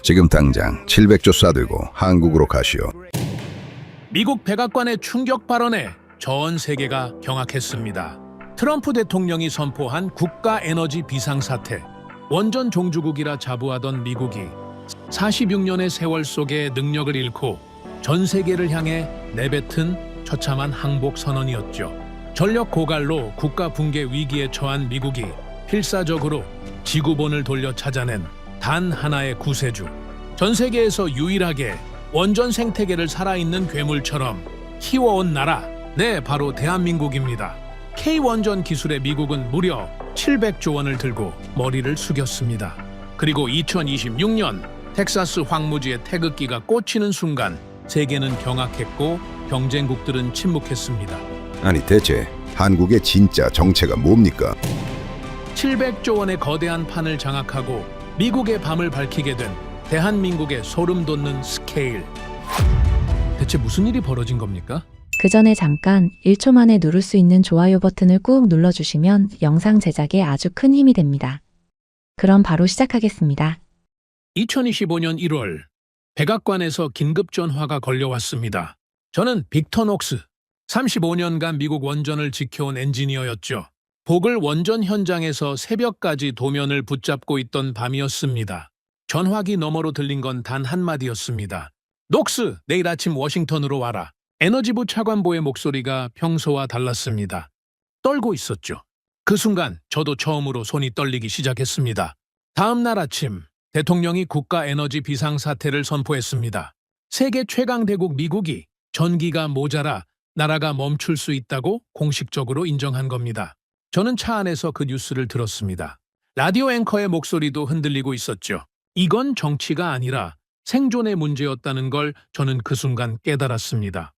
지금 당장 700조 싸들고 한국으로 가시오. 미국 백악관의 충격 발언에 전 세계가 경악했습니다. 트럼프 대통령이 선포한 국가 에너지 비상사태. 원전 종주국이라 자부하던 미국이 46년의 세월 속에 능력을 잃고 전 세계를 향해 내뱉은 처참한 항복 선언이었죠. 전력 고갈로 국가 붕괴 위기에 처한 미국이 필사적으로 지구본을 돌려 찾아낸 단 하나의 구세주. 전 세계에서 유일하게 원전 생태계를 살아있는 괴물처럼 키워온 나라, 네, 바로 대한민국입니다. K원전 기술에 미국은 무려 700조 원을 들고 머리를 숙였습니다. 그리고 2026년 텍사스 황무지의 태극기가 꽂히는 순간 세계는 경악했고 경쟁국들은 침묵했습니다. 아니 대체 한국의 진짜 정체가 뭡니까? 700조 원의 거대한 판을 장악하고 미국의 밤을 밝히게 된 대한민국의 소름 돋는 스케일. 대체 무슨 일이 벌어진 겁니까? 그 전에 잠깐 1초 만에 누를 수 있는 좋아요 버튼을 꾹 눌러주시면 영상 제작에 아주 큰 힘이 됩니다. 그럼 바로 시작하겠습니다. 2025년 1월 백악관에서 긴급 전화가 걸려왔습니다. 저는 빅터 녹스, 35년간 미국 원전을 지켜온 엔지니어였죠. 보글 원전 현장에서 새벽까지 도면을 붙잡고 있던 밤이었습니다. 전화기 너머로 들린 건 단 한마디였습니다. 녹스, 내일 아침 워싱턴으로 와라. 에너지부 차관보의 목소리가 평소와 달랐습니다. 떨고 있었죠. 그 순간 저도 처음으로 손이 떨리기 시작했습니다. 다음 날 아침 대통령이 국가 에너지 비상사태를 선포했습니다. 세계 최강대국 미국이 전기가 모자라 나라가 멈출 수 있다고 공식적으로 인정한 겁니다. 저는 차 안에서 그 뉴스를 들었습니다. 라디오 앵커의 목소리도 흔들리고 있었죠. 이건 정치가 아니라 생존의 문제였다는 걸 저는 그 순간 깨달았습니다.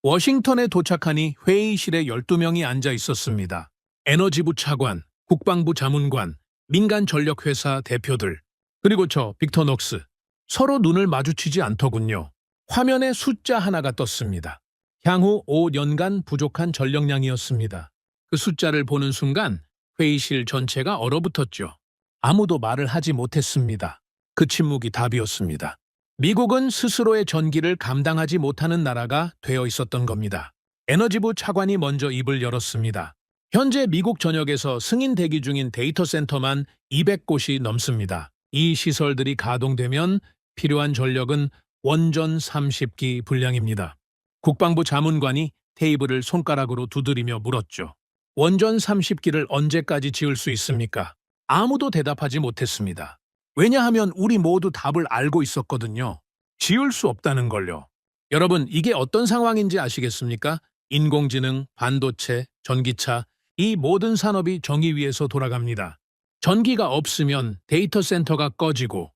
워싱턴에 도착하니 회의실에 12명이 앉아 있었습니다. 에너지부 차관, 국방부 자문관, 민간 전력회사 대표들, 그리고 저 빅터 녹스. 서로 눈을 마주치지 않더군요. 화면에 숫자 하나가 떴습니다. 향후 5년간 부족한 전력량이었습니다. 그 숫자를 보는 순간 회의실 전체가 얼어붙었죠. 아무도 말을 하지 못했습니다. 그 침묵이 답이었습니다. 미국은 스스로의 전기를 감당하지 못하는 나라가 되어 있었던 겁니다. 에너지부 차관이 먼저 입을 열었습니다. 현재 미국 전역에서 승인 대기 중인 데이터 센터만 200곳이 넘습니다. 이 시설들이 가동되면 필요한 전력은 원전 30기 분량입니다. 국방부 자문관이 테이블을 손가락으로 두드리며 물었죠. 원전 30기를 언제까지 지을 수 있습니까? 아무도 대답하지 못했습니다. 왜냐하면 우리 모두 답을 알고 있었거든요. 지을 수 없다는 걸요. 여러분, 이게 어떤 상황인지 아시겠습니까? 인공지능, 반도체, 전기차, 이 모든 산업이 정의 위에서 돌아갑니다. 전기가 없으면 데이터 센터가 꺼지고,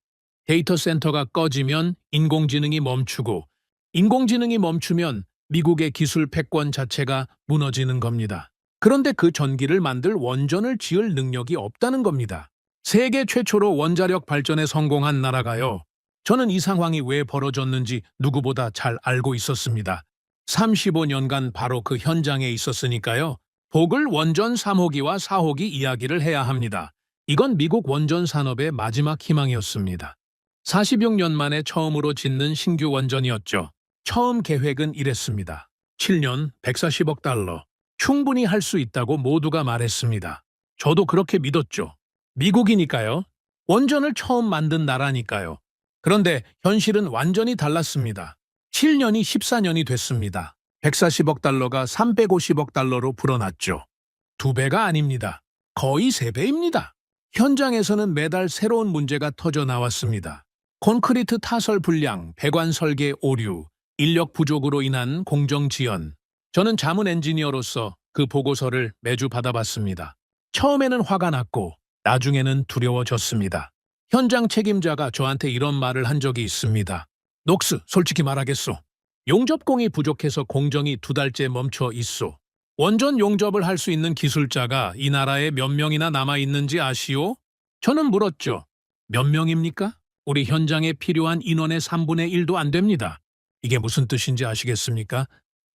데이터 센터가 꺼지면 인공지능이 멈추고, 인공지능이 멈추면 미국의 기술 패권 자체가 무너지는 겁니다. 그런데 그 전기를 만들 원전을 지을 능력이 없다는 겁니다. 세계 최초로 원자력 발전에 성공한 나라가요. 저는 이 상황이 왜 벌어졌는지 누구보다 잘 알고 있었습니다. 35년간 바로 그 현장에 있었으니까요. 보글 원전 3호기와 4호기 이야기를 해야 합니다. 이건 미국 원전 산업의 마지막 희망이었습니다. 46년 만에 처음으로 짓는 신규 원전이었죠. 처음 계획은 이랬습니다. 7년 140억 달러. 충분히 할 수 있다고 모두가 말했습니다. 저도 그렇게 믿었죠. 미국이니까요. 원전을 처음 만든 나라니까요. 그런데 현실은 완전히 달랐습니다. 7년이 14년이 됐습니다. 140억 달러가 350억 달러로 불어났죠. 2배가 아닙니다. 거의 3배입니다. 현장에서는 매달 새로운 문제가 터져 나왔습니다. 콘크리트 타설 불량, 배관 설계 오류, 인력 부족으로 인한 공정 지연. 저는 자문 엔지니어로서 그 보고서를 매주 받아봤습니다. 처음에는 화가 났고 나중에는 두려워졌습니다. 현장 책임자가 저한테 이런 말을 한 적이 있습니다. 녹스, 솔직히 말하겠소. 용접공이 부족해서 공정이 2달째 멈춰 있소. 원전 용접을 할 수 있는 기술자가 이 나라에 몇 명이나 남아있는지 아시오? 저는 물었죠. 몇 명입니까? 우리 현장에 필요한 인원의 3분의 1도 안 됩니다. 이게 무슨 뜻인지 아시겠습니까?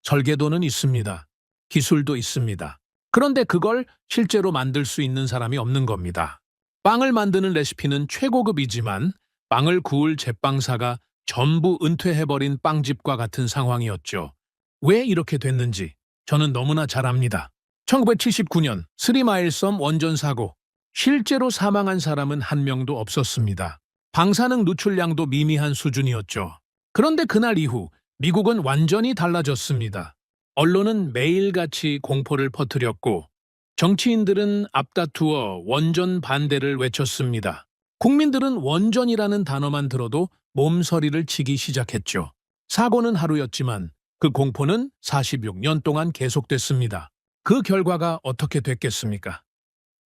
설계도는 있습니다. 기술도 있습니다. 그런데 그걸 실제로 만들 수 있는 사람이 없는 겁니다. 빵을 만드는 레시피는 최고급이지만 빵을 구울 제빵사가 전부 은퇴해버린 빵집과 같은 상황이었죠. 왜 이렇게 됐는지 저는 너무나 잘 압니다. 1979년 스리마일섬 원전 사고. 실제로 사망한 사람은 한 명도 없었습니다. 방사능 누출량도 미미한 수준이었죠. 그런데 그날 이후 미국은 완전히 달라졌습니다. 언론은 매일같이 공포를 퍼뜨렸고 정치인들은 앞다투어 원전 반대를 외쳤습니다. 국민들은 원전이라는 단어만 들어도 몸서리를 치기 시작했죠. 사고는 하루였지만 그 공포는 46년 동안 계속됐습니다. 그 결과가 어떻게 됐겠습니까?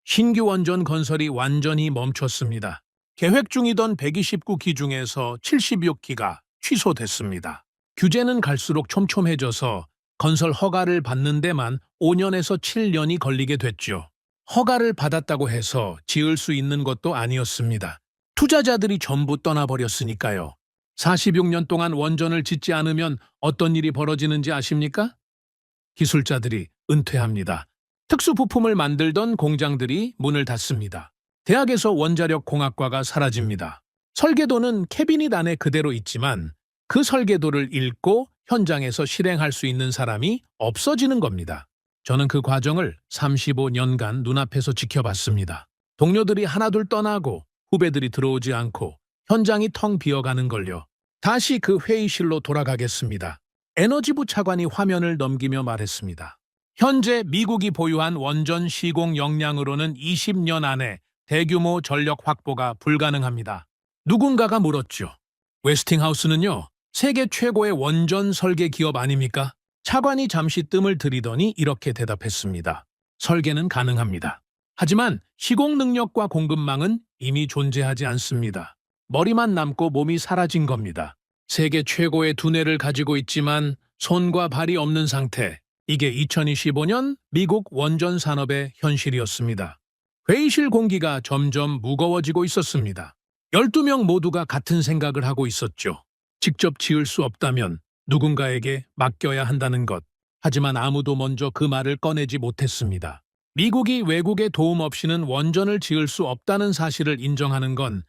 신규 원전 건설이 완전히 멈췄습니다. 계획 중이던 129기 중에서 76기가 취소됐습니다. 규제는 갈수록 촘촘해져서 건설 허가를 받는 데만 5년에서 7년이 걸리게 됐죠. 허가를 받았다고 해서 지을 수 있는 것도 아니었습니다. 투자자들이 전부 떠나버렸으니까요. 46년 동안 원전을 짓지 않으면 어떤 일이 벌어지는지 아십니까? 기술자들이 은퇴합니다. 특수 부품을 만들던 공장들이 문을 닫습니다. 대학에서 원자력 공학과가 사라집니다. 설계도는 캐비닛 안에 그대로 있지만 그 설계도를 읽고 현장에서 실행할 수 있는 사람이 없어지는 겁니다. 저는 그 과정을 35년간 눈앞에서 지켜봤습니다. 동료들이 하나둘 떠나고 후배들이 들어오지 않고 현장이 텅 비어가는 걸요. 다시 그 회의실로 돌아가겠습니다. 에너지부 차관이 화면을 넘기며 말했습니다. 현재 미국이 보유한 원전 시공 역량으로는 20년 안에 대규모 전력 확보가 불가능합니다. 누군가가 물었죠. 웨스팅하우스는요, 세계 최고의 원전 설계 기업 아닙니까? 차관이 잠시 뜸을 들이더니 이렇게 대답했습니다. 설계는 가능합니다. 하지만 시공 능력과 공급망은 이미 존재하지 않습니다. 머리만 남고 몸이 사라진 겁니다. 세계 최고의 두뇌를 가지고 있지만 손과 발이 없는 상태. 이게 2025년 미국 원전 산업의 현실이었습니다. 회의실 공기가 점점 무거워지고 있었습니다. 12명 모두가 같은 생각을 하고 있었죠. 직접 지을 수 없다면 누군가에게 맡겨야 한다는 것. 하지만 아무도 먼저 그 말을 꺼내지 못했습니다. 미국이 외국의 도움 없이는 원전을 지을 수 없다는 사실을 인정하는 건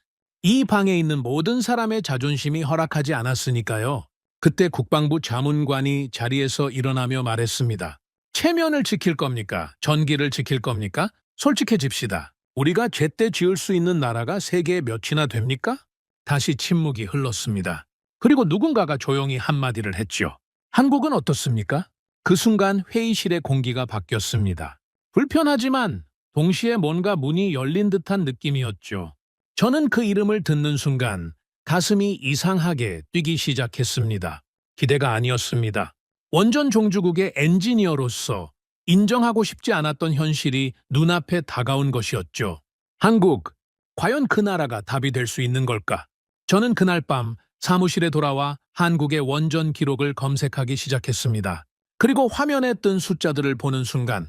이 방에 있는 모든 사람의 자존심이 허락하지 않았으니까요. 그때 국방부 자문관이 자리에서 일어나며 말했습니다. 체면을 지킬 겁니까? 전기를 지킬 겁니까? 솔직해집시다. 우리가 제때 지을 수 있는 나라가 세계에 몇이나 됩니까? 다시 침묵이 흘렀습니다. 그리고 누군가가 조용히 한마디를 했죠. 한국은 어떻습니까? 그 순간 회의실의 공기가 바뀌었습니다. 불편하지만 동시에 뭔가 문이 열린 듯한 느낌이었죠. 저는 그 이름을 듣는 순간 가슴이 이상하게 뛰기 시작했습니다. 기대가 아니었습니다. 원전 종주국의 엔지니어로서 인정하고 싶지 않았던 현실이 눈앞에 다가온 것이었죠. 한국, 과연 그 나라가 답이 될 수 있는 걸까? 저는 그날 밤 사무실에 돌아와 한국의 원전 기록을 검색하기 시작했습니다. 그리고 화면에 뜬 숫자들을 보는 순간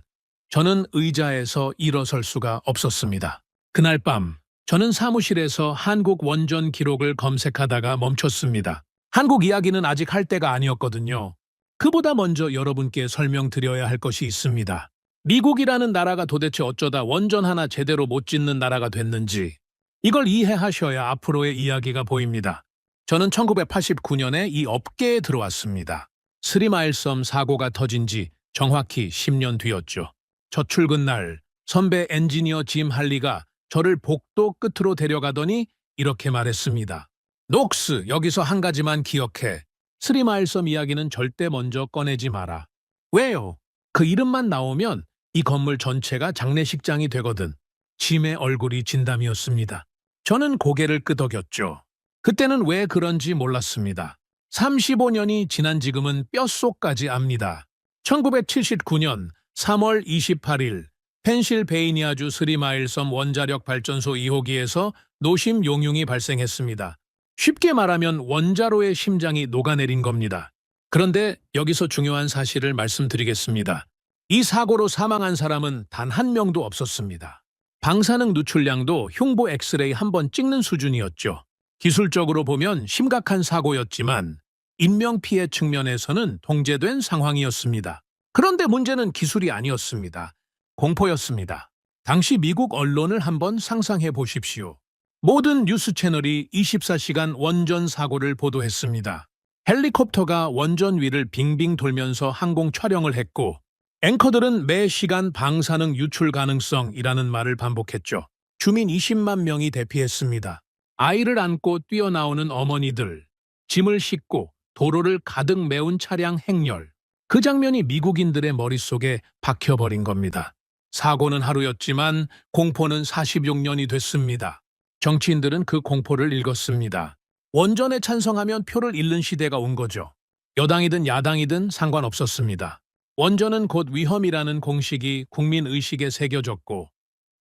저는 의자에서 일어설 수가 없었습니다. 그날 밤 저는 사무실에서 한국 원전 기록을 검색하다가 멈췄습니다. 한국 이야기는 아직 할 때가 아니었거든요. 그보다 먼저 여러분께 설명드려야 할 것이 있습니다. 미국이라는 나라가 도대체 어쩌다 원전 하나 제대로 못 짓는 나라가 됐는지 이걸 이해하셔야 앞으로의 이야기가 보입니다. 저는 1989년에 이 업계에 들어왔습니다. 스리마일섬 사고가 터진 지 정확히 10년 뒤였죠. 첫 출근 날 선배 엔지니어 짐 할리가 저를 복도 끝으로 데려가더니 이렇게 말했습니다. 녹스, 여기서 한 가지만 기억해. 스리마일섬 이야기는 절대 먼저 꺼내지 마라. 왜요? 그 이름만 나오면 이 건물 전체가 장례식장이 되거든. 짐의 얼굴이 진담이었습니다. 저는 고개를 끄덕였죠. 그때는 왜 그런지 몰랐습니다. 35년이 지난 지금은 뼛속까지 압니다. 1979년 3월 28일 펜실베이니아주 스리마일섬 원자력 발전소 2호기에서 노심 용융이 발생했습니다. 쉽게 말하면 원자로의 심장이 녹아내린 겁니다. 그런데 여기서 중요한 사실을 말씀드리겠습니다. 이 사고로 사망한 사람은 단 한 명도 없었습니다. 방사능 누출량도 흉부 엑스레이 한 번 찍는 수준이었죠. 기술적으로 보면 심각한 사고였지만 인명피해 측면에서는 통제된 상황이었습니다. 그런데 문제는 기술이 아니었습니다. 공포였습니다. 당시 미국 언론을 한번 상상해 보십시오. 모든 뉴스 채널이 24시간 원전 사고를 보도했습니다. 헬리콥터가 원전 위를 빙빙 돌면서 항공 촬영을 했고 앵커들은 매 시간 방사능 유출 가능성이라는 말을 반복했죠. 주민 20만 명이 대피했습니다. 아이를 안고 뛰어나오는 어머니들, 짐을 싣고 도로를 가득 메운 차량 행렬. 그 장면이 미국인들의 머릿속에 박혀버린 겁니다. 사고는 하루였지만 공포는 46년이 됐습니다. 정치인들은 그 공포를 읽었습니다. 원전에 찬성하면 표를 잃는 시대가 온 거죠. 여당이든 야당이든 상관없었습니다. 원전은 곧 위험이라는 공식이 국민의식에 새겨졌고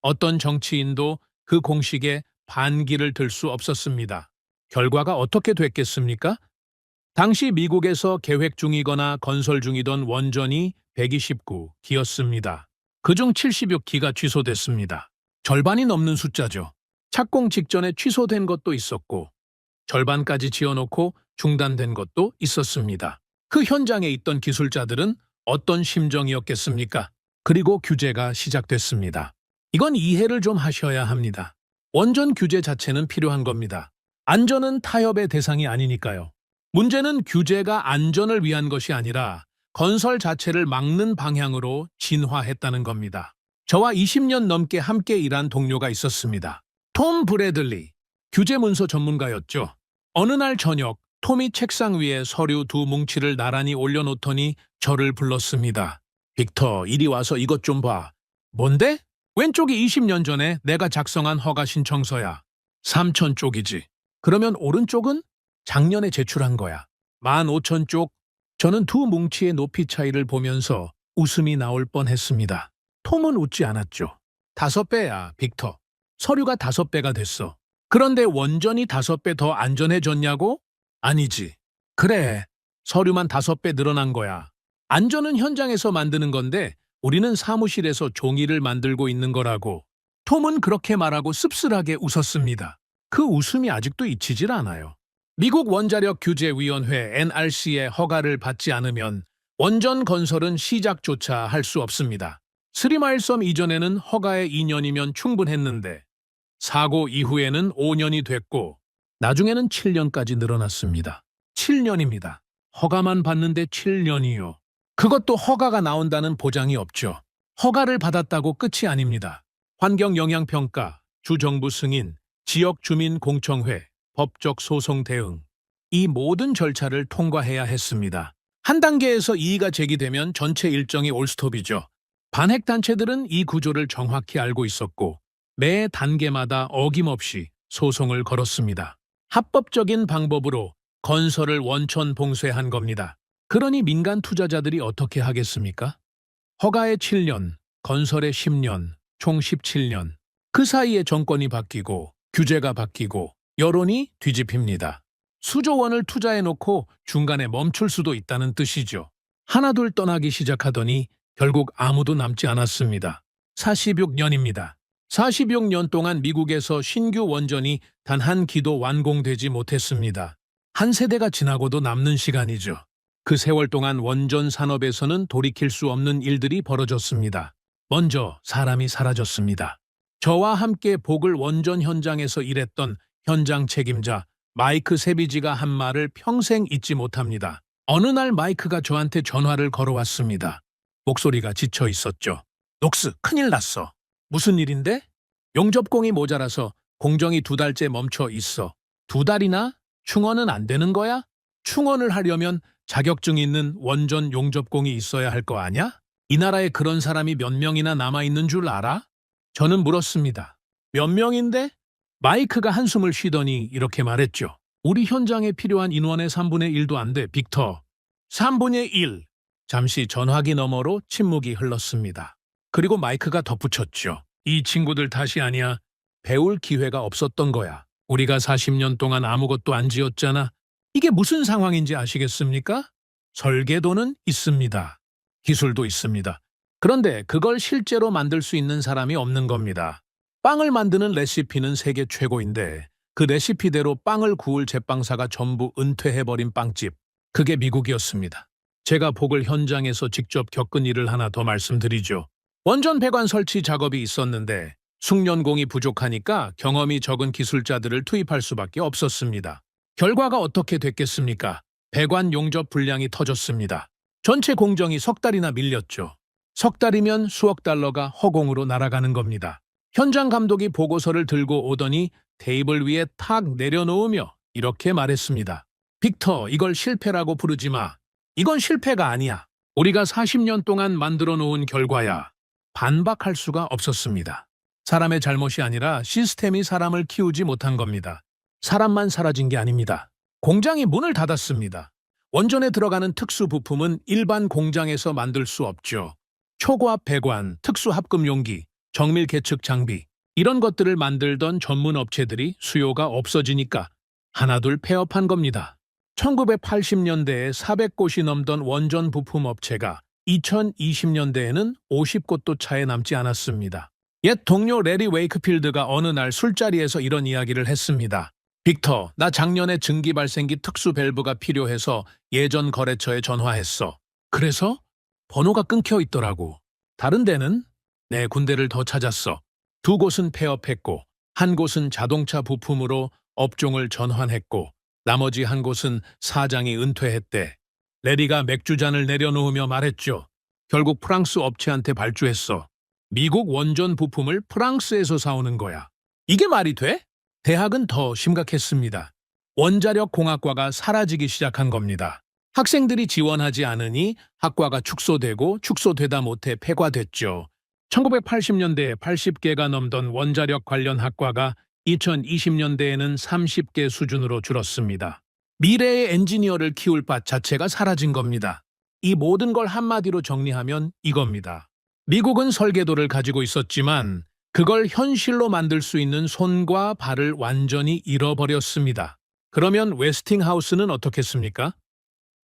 어떤 정치인도 그 공식에 반기를 들 수 없었습니다. 결과가 어떻게 됐겠습니까? 당시 미국에서 계획 중이거나 건설 중이던 원전이 129기였습니다. 그중 76기가 취소됐습니다. 절반이 넘는 숫자죠. 착공 직전에 취소된 것도 있었고 절반까지 지어놓고 중단된 것도 있었습니다. 그 현장에 있던 기술자들은 어떤 심정이었겠습니까? 그리고 규제가 시작됐습니다. 이건 이해를 좀 하셔야 합니다. 원전 규제 자체는 필요한 겁니다. 안전은 타협의 대상이 아니니까요. 문제는 규제가 안전을 위한 것이 아니라 건설 자체를 막는 방향으로 진화했다는 겁니다. 저와 20년 넘게 함께 일한 동료가 있었습니다. 톰 브래들리, 규제 문서 전문가였죠. 어느 날 저녁, 톰이 책상 위에 서류 두 뭉치를 나란히 올려놓더니 저를 불렀습니다. 빅터, 이리 와서 이것 좀 봐. 뭔데? 왼쪽이 20년 전에 내가 작성한 허가 신청서야. 3,000쪽이지. 그러면 오른쪽은? 작년에 제출한 거야. 15,000쪽. 저는 두 뭉치의 높이 차이를 보면서 웃음이 나올 뻔했습니다. 톰은 웃지 않았죠. 5배야, 빅터. 서류가 5배가 됐어. 그런데 원전이 5배 더 안전해졌냐고? 아니지. 그래, 서류만 5배 늘어난 거야. 안전은 현장에서 만드는 건데 우리는 사무실에서 종이를 만들고 있는 거라고. 톰은 그렇게 말하고 씁쓸하게 웃었습니다. 그 웃음이 아직도 잊히질 않아요. 미국 원자력 규제위원회 NRC의 허가를 받지 않으면 원전 건설은 시작조차 할 수 없습니다. 스리마일섬 이전에는 허가에 2년이면 충분했는데 사고 이후에는 5년이 됐고 나중에는 7년까지 늘어났습니다. 7년입니다. 허가만 받는데 7년이요. 그것도 허가가 나온다는 보장이 없죠. 허가를 받았다고 끝이 아닙니다. 환경영향평가, 주정부 승인, 지역주민공청회, 법적 소송 대응. 이 모든 절차를 통과해야 했습니다. 한 단계에서 이의가 제기되면 전체 일정이 올스톱이죠. 반핵단체들은 이 구조를 정확히 알고 있었고 매 단계마다 어김없이 소송을 걸었습니다. 합법적인 방법으로 건설을 원천 봉쇄한 겁니다. 그러니 민간 투자자들이 어떻게 하겠습니까? 허가에 7년, 건설에 10년, 총 17년. 그 사이에 정권이 바뀌고 규제가 바뀌고 여론이 뒤집힙니다. 수조 원을 투자해놓고 중간에 멈출 수도 있다는 뜻이죠. 하나둘 떠나기 시작하더니 결국 아무도 남지 않았습니다. 46년입니다. 46년 동안 미국에서 신규 원전이 단 한 기도 완공되지 못했습니다. 한 세대가 지나고도 남는 시간이죠. 그 세월 동안 원전 산업에서는 돌이킬 수 없는 일들이 벌어졌습니다. 먼저 사람이 사라졌습니다. 저와 함께 복을 원전 현장에서 일했던 현장 책임자 마이크 세비지가 한 말을 평생 잊지 못합니다. 어느 날 마이크가 저한테 전화를 걸어왔습니다. 목소리가 지쳐 있었죠. 녹스, 큰일 났어. 무슨 일인데? 용접공이 모자라서 공정이 2달째 멈춰 있어. 2달이나? 충원은 안 되는 거야? 충원을 하려면 자격증 있는 원전 용접공이 있어야 할 거 아냐? 이 나라에 그런 사람이 몇 명이나 남아있는 줄 알아? 저는 물었습니다. 몇 명인데? 마이크가 한숨을 쉬더니 이렇게 말했죠. 우리 현장에 필요한 인원의 3분의 1도 안 돼, 빅터. 3분의 1. 잠시 전화기 너머로 침묵이 흘렀습니다. 그리고 마이크가 덧붙였죠. 이 친구들 탓이 아니야. 배울 기회가 없었던 거야. 우리가 40년 동안 아무것도 안 지었잖아. 이게 무슨 상황인지 아시겠습니까? 설계도는 있습니다. 기술도 있습니다. 그런데 그걸 실제로 만들 수 있는 사람이 없는 겁니다. 빵을 만드는 레시피는 세계 최고인데 그 레시피대로 빵을 구울 제빵사가 전부 은퇴해버린 빵집. 그게 미국이었습니다. 제가 복을 현장에서 직접 겪은 일을 하나 더 말씀드리죠. 원전 배관 설치 작업이 있었는데 숙련공이 부족하니까 경험이 적은 기술자들을 투입할 수밖에 없었습니다. 결과가 어떻게 됐겠습니까? 배관 용접 불량이 터졌습니다. 전체 공정이 석 달이나 밀렸죠. 석 달이면 수억 달러가 허공으로 날아가는 겁니다. 현장 감독이 보고서를 들고 오더니 테이블 위에 탁 내려놓으며 이렇게 말했습니다. 빅터, 이걸 실패라고 부르지 마. 이건 실패가 아니야. 우리가 40년 동안 만들어 놓은 결과야. 반박할 수가 없었습니다. 사람의 잘못이 아니라 시스템이 사람을 키우지 못한 겁니다. 사람만 사라진 게 아닙니다. 공장이 문을 닫았습니다. 원전에 들어가는 특수 부품은 일반 공장에서 만들 수 없죠. 초고압 배관, 특수 합금 용기, 정밀 계측 장비, 이런 것들을 만들던 전문 업체들이 수요가 없어지니까 하나둘 폐업한 겁니다. 1980년대에 400곳이 넘던 원전 부품 업체가 2020년대에는 50곳도 차에 남지 않았습니다. 옛 동료 레리 웨이크필드가 어느 날 술자리에서 이런 이야기를 했습니다. 빅터, 나 작년에 증기 발생기 특수 밸브가 필요해서 예전 거래처에 전화했어. 그래서 번호가 끊겨 있더라고. 다른 데는 내 군대를 더 찾았어. 두 곳은 폐업했고 한 곳은 자동차 부품으로 업종을 전환했고 나머지 한 곳은 사장이 은퇴했대. 레리가 맥주잔을 내려놓으며 말했죠. 결국 프랑스 업체한테 발주했어. 미국 원전 부품을 프랑스에서 사오는 거야. 이게 말이 돼? 대학은 더 심각했습니다. 원자력 공학과가 사라지기 시작한 겁니다. 학생들이 지원하지 않으니 학과가 축소되고 축소되다 못해 폐과됐죠. 1980년대에 80개가 넘던 원자력 관련 학과가 2020년대에는 30개 수준으로 줄었습니다. 미래의 엔지니어를 키울 밭 자체가 사라진 겁니다. 이 모든 걸 한마디로 정리하면 이겁니다. 미국은 설계도를 가지고 있었지만 그걸 현실로 만들 수 있는 손과 발을 완전히 잃어버렸습니다. 그러면 웨스팅하우스는 어떻겠습니까?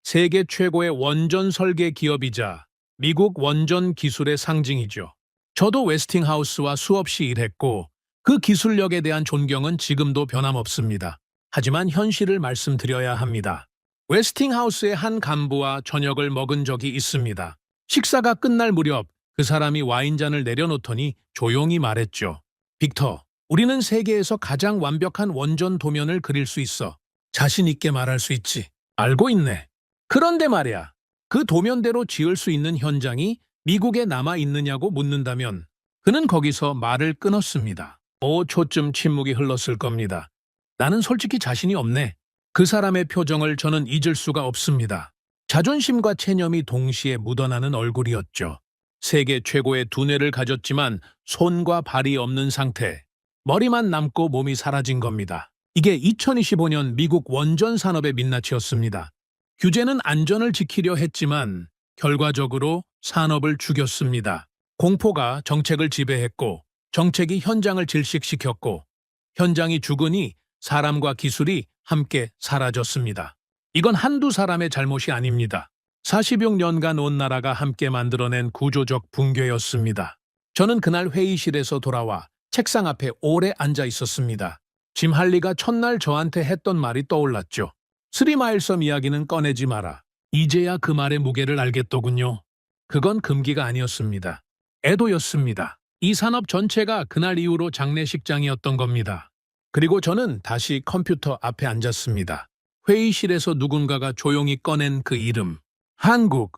세계 최고의 원전 설계 기업이자 미국 원전 기술의 상징이죠. 저도 웨스팅하우스와 수없이 일했고 그 기술력에 대한 존경은 지금도 변함없습니다. 하지만 현실을 말씀드려야 합니다. 웨스팅하우스의 한 간부와 저녁을 먹은 적이 있습니다. 식사가 끝날 무렵 그 사람이 와인잔을 내려놓더니 조용히 말했죠. 빅터, 우리는 세계에서 가장 완벽한 원전 도면을 그릴 수 있어. 자신 있게 말할 수 있지. 알고 있네. 그런데 말이야, 그 도면대로 지을 수 있는 현장이 미국에 남아 있느냐고 묻는다면 그는 거기서 말을 끊었습니다. 5초쯤 침묵이 흘렀을 겁니다. 나는 솔직히 자신이 없네. 그 사람의 표정을 저는 잊을 수가 없습니다. 자존심과 체념이 동시에 묻어나는 얼굴이었죠. 세계 최고의 두뇌를 가졌지만 손과 발이 없는 상태. 머리만 남고 몸이 사라진 겁니다. 이게 2025년 미국 원전 산업의 민낯이었습니다. 규제는 안전을 지키려 했지만 결과적으로 산업을 죽였습니다. 공포가 정책을 지배했고 정책이 현장을 질식시켰고 현장이 죽으니 사람과 기술이 함께 사라졌습니다. 이건 한두 사람의 잘못이 아닙니다. 46년간 온 나라가 함께 만들어낸 구조적 붕괴였습니다. 저는 그날 회의실에서 돌아와 책상 앞에 오래 앉아 있었습니다. 짐 할리가 첫날 저한테 했던 말이 떠올랐죠. 3마일섬 이야기는 꺼내지 마라. 이제야 그 말의 무게를 알겠더군요. 그건 금기가 아니었습니다. 애도였습니다. 이 산업 전체가 그날 이후로 장례식장이었던 겁니다. 그리고 저는 다시 컴퓨터 앞에 앉았습니다. 회의실에서 누군가가 조용히 꺼낸 그 이름. 한국.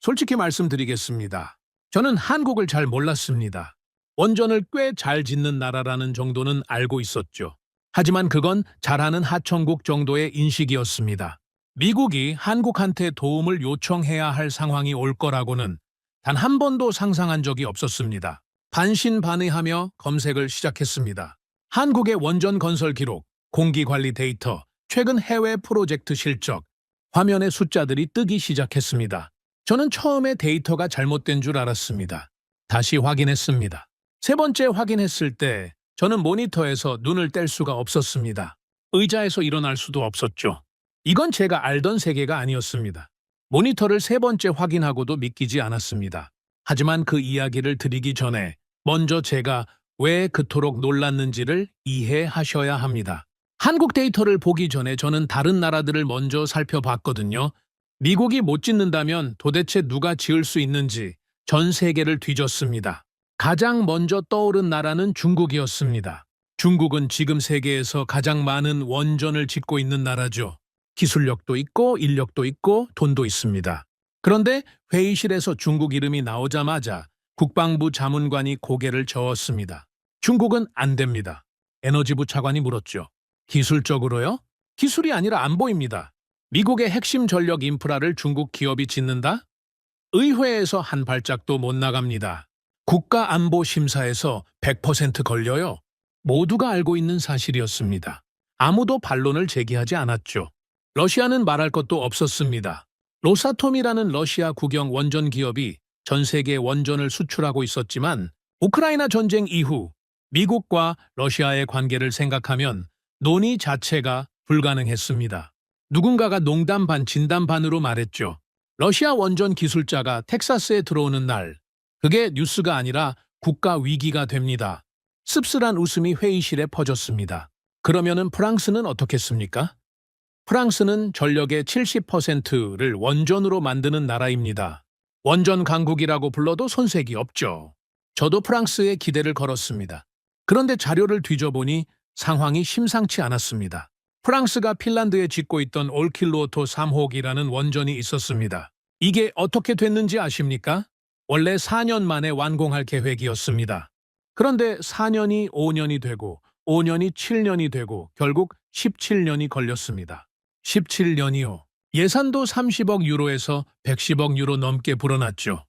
솔직히 말씀드리겠습니다. 저는 한국을 잘 몰랐습니다. 원전을 꽤 잘 짓는 나라라는 정도는 알고 있었죠. 하지만 그건 잘하는 하청국 정도의 인식이었습니다. 미국이 한국한테 도움을 요청해야 할 상황이 올 거라고는 단 한 번도 상상한 적이 없었습니다. 반신반의하며 검색을 시작했습니다. 한국의 원전 건설 기록, 공기관리 데이터, 최근 해외 프로젝트 실적, 화면에 숫자들이 뜨기 시작했습니다. 저는 처음에 데이터가 잘못된 줄 알았습니다. 다시 확인했습니다. 세 번째 확인했을 때 저는 모니터에서 눈을 뗄 수가 없었습니다. 의자에서 일어날 수도 없었죠. 이건 제가 알던 세계가 아니었습니다. 모니터를 세 번째 확인하고도 믿기지 않았습니다. 하지만 그 이야기를 드리기 전에 먼저 제가 왜 그토록 놀랐는지를 이해하셔야 합니다. 한국 데이터를 보기 전에 저는 다른 나라들을 먼저 살펴봤거든요. 미국이 못 짓는다면 도대체 누가 지을 수 있는지 전 세계를 뒤졌습니다. 가장 먼저 떠오른 나라는 중국이었습니다. 중국은 지금 세계에서 가장 많은 원전을 짓고 있는 나라죠. 기술력도 있고 인력도 있고 돈도 있습니다. 그런데 회의실에서 중국 이름이 나오자마자 국방부 자문관이 고개를 저었습니다. 중국은 안 됩니다. 에너지부 차관이 물었죠. 기술적으로요? 기술이 아니라 안보입니다. 미국의 핵심 전력 인프라를 중국 기업이 짓는다? 의회에서 한 발짝도 못 나갑니다. 국가안보심사에서 100% 걸려요. 모두가 알고 있는 사실이었습니다. 아무도 반론을 제기하지 않았죠. 러시아는 말할 것도 없었습니다. 로사톰이라는 러시아 국영 원전 기업이 전 세계에 원전을 수출하고 있었지만 우크라이나 전쟁 이후 미국과 러시아의 관계를 생각하면 논의 자체가 불가능했습니다. 누군가가 농담 반 진담 반으로 말했죠. 러시아 원전 기술자가 텍사스에 들어오는 날, 그게 뉴스가 아니라 국가 위기가 됩니다. 씁쓸한 웃음이 회의실에 퍼졌습니다. 그러면은 프랑스는 어떻겠습니까? 프랑스는 전력의 70%를 원전으로 만드는 나라입니다. 원전 강국이라고 불러도 손색이 없죠. 저도 프랑스에 기대를 걸었습니다. 그런데 자료를 뒤져보니 상황이 심상치 않았습니다. 프랑스가 핀란드에 짓고 있던 올킬루오토 3호기라는 원전이 있었습니다. 이게 어떻게 됐는지 아십니까? 원래 4년 만에 완공할 계획이었습니다. 그런데 4년이 5년이 되고 5년이 7년이 되고 결국 17년이 걸렸습니다. 17년이요. 예산도 30억 유로에서 110억 유로 넘게 불어났죠.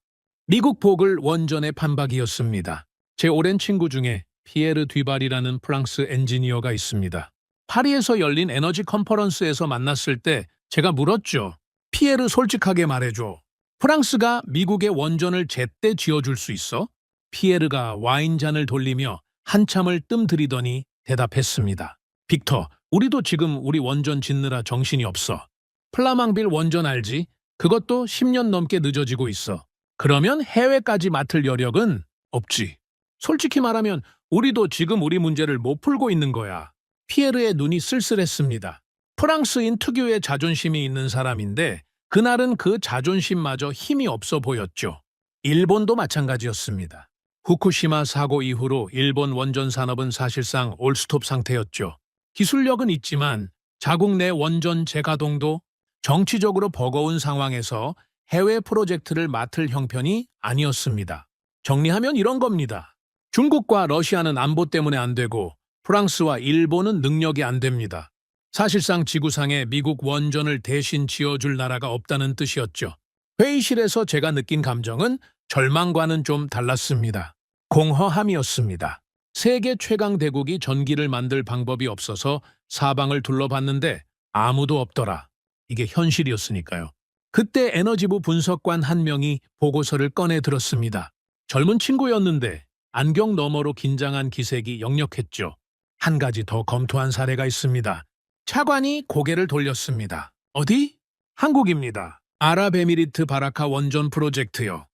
미국 보글 원전의 판박이었습니다. 제 오랜 친구 중에 피에르 뒤발이라는 프랑스 엔지니어가 있습니다. 파리에서 열린 에너지 컨퍼런스에서 만났을 때 제가 물었죠. 피에르 솔직하게 말해줘. 프랑스가 미국의 원전을 제때 지어줄 수 있어? 피에르가 와인잔을 돌리며 한참을 뜸들이더니 대답했습니다. 빅터, 우리도 지금 우리 원전 짓느라 정신이 없어. 플라망빌 원전 알지? 그것도 10년 넘게 늦어지고 있어. 그러면 해외까지 맡을 여력은 없지. 솔직히 말하면 우리도 지금 우리 문제를 못 풀고 있는 거야. 피에르의 눈이 쓸쓸했습니다. 프랑스인 특유의 자존심이 있는 사람인데 그날은 그 자존심마저 힘이 없어 보였죠. 일본도 마찬가지였습니다. 후쿠시마 사고 이후로 일본 원전 산업은 사실상 올스톱 상태였죠. 기술력은 있지만 자국 내 원전 재가동도 정치적으로 버거운 상황에서 해외 프로젝트를 맡을 형편이 아니었습니다. 정리하면 이런 겁니다. 중국과 러시아는 안보 때문에 안 되고 프랑스와 일본은 능력이 안 됩니다. 사실상 지구상에 미국 원전을 대신 지어줄 나라가 없다는 뜻이었죠. 회의실에서 제가 느낀 감정은 절망과는 좀 달랐습니다. 공허함이었습니다. 세계 최강 대국이 전기를 만들 방법이 없어서 사방을 둘러봤는데 아무도 없더라. 이게 현실이었으니까요. 그때 에너지부 분석관 한 명이 보고서를 꺼내 들었습니다. 젊은 친구였는데 안경 너머로 긴장한 기색이 역력했죠. 한 가지 더 검토한 사례가 있습니다. 차관이 고개를 돌렸습니다. 어디? 한국입니다. 아랍에미리트 바라카 원전 프로젝트요.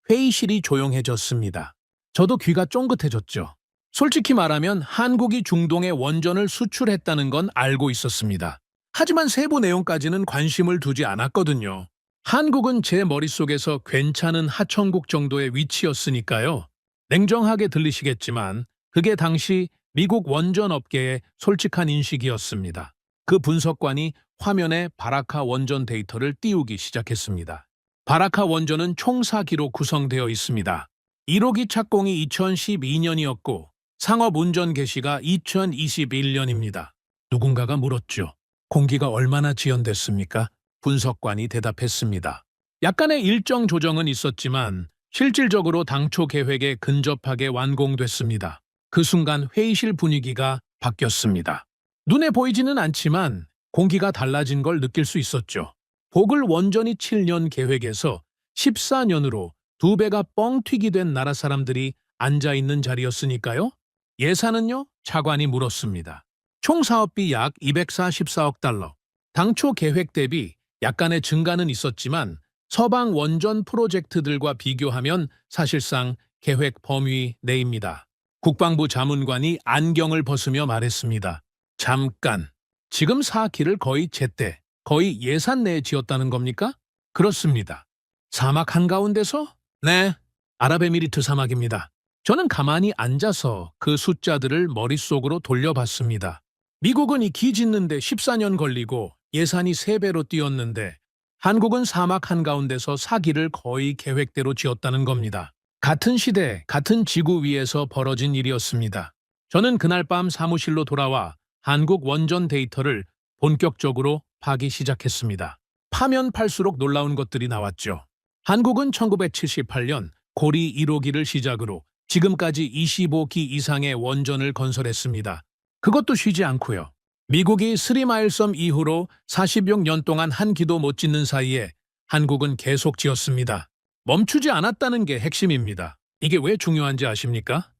회의실이 조용해졌습니다. 저도 귀가 쫑긋해졌죠. 솔직히 말하면 한국이 중동에 원전을 수출했다는 건 알고 있었습니다. 하지만 세부 내용까지는 관심을 두지 않았거든요. 한국은 제 머릿속에서 괜찮은 하청국 정도의 위치였으니까요. 냉정하게 들리시겠지만 그게 당시 미국 원전 업계의 솔직한 인식이었습니다. 그 분석관이 화면에 바라카 원전 데이터를 띄우기 시작했습니다. 바라카 원전은 총 4기로 구성되어 있습니다. 1호기 착공이 2012년이었고 상업 운전 개시가 2021년입니다. 누군가가 물었죠. 공기가 얼마나 지연됐습니까? 분석관이 대답했습니다. 약간의 일정 조정은 있었지만 실질적으로 당초 계획에 근접하게 완공됐습니다. 그 순간 회의실 분위기가 바뀌었습니다. 눈에 보이지는 않지만 공기가 달라진 걸 느낄 수 있었죠. 보글 원전이 7년 계획에서 14년으로 2배가 뻥튀기 된 나라 사람들이 앉아있는 자리였으니까요. 예산은요? 차관이 물었습니다. 총 사업비 약 244억 달러. 당초 계획 대비 약간의 증가는 있었지만 서방 원전 프로젝트들과 비교하면 사실상 계획 범위 내입니다. 국방부 자문관이 안경을 벗으며 말했습니다. 잠깐, 지금 4기를 거의 제때, 거의 예산 내에 지었다는 겁니까? 그렇습니다. 사막 한가운데서? 네, 아랍에미리트 사막입니다. 저는 가만히 앉아서 그 숫자들을 머릿속으로 돌려봤습니다. 미국은 이 기 짓는데 14년 걸리고 예산이 3배로 뛰었는데 한국은 사막 한가운데서 사기를 거의 계획대로 지었다는 겁니다. 같은 시대, 같은 지구 위에서 벌어진 일이었습니다. 저는 그날 밤 사무실로 돌아와 한국 원전 데이터를 본격적으로 파기 시작했습니다. 파면 팔수록 놀라운 것들이 나왔죠. 한국은 1978년 고리 1호기를 시작으로 지금까지 25기 이상의 원전을 건설했습니다. 그것도 쉬지 않고요. 미국이 스리마일섬 이후로 46년 동안 한 기도 못 짓는 사이에 한국은 계속 지었습니다. 멈추지 않았다는 게 핵심입니다. 이게 왜 중요한지 아십니까?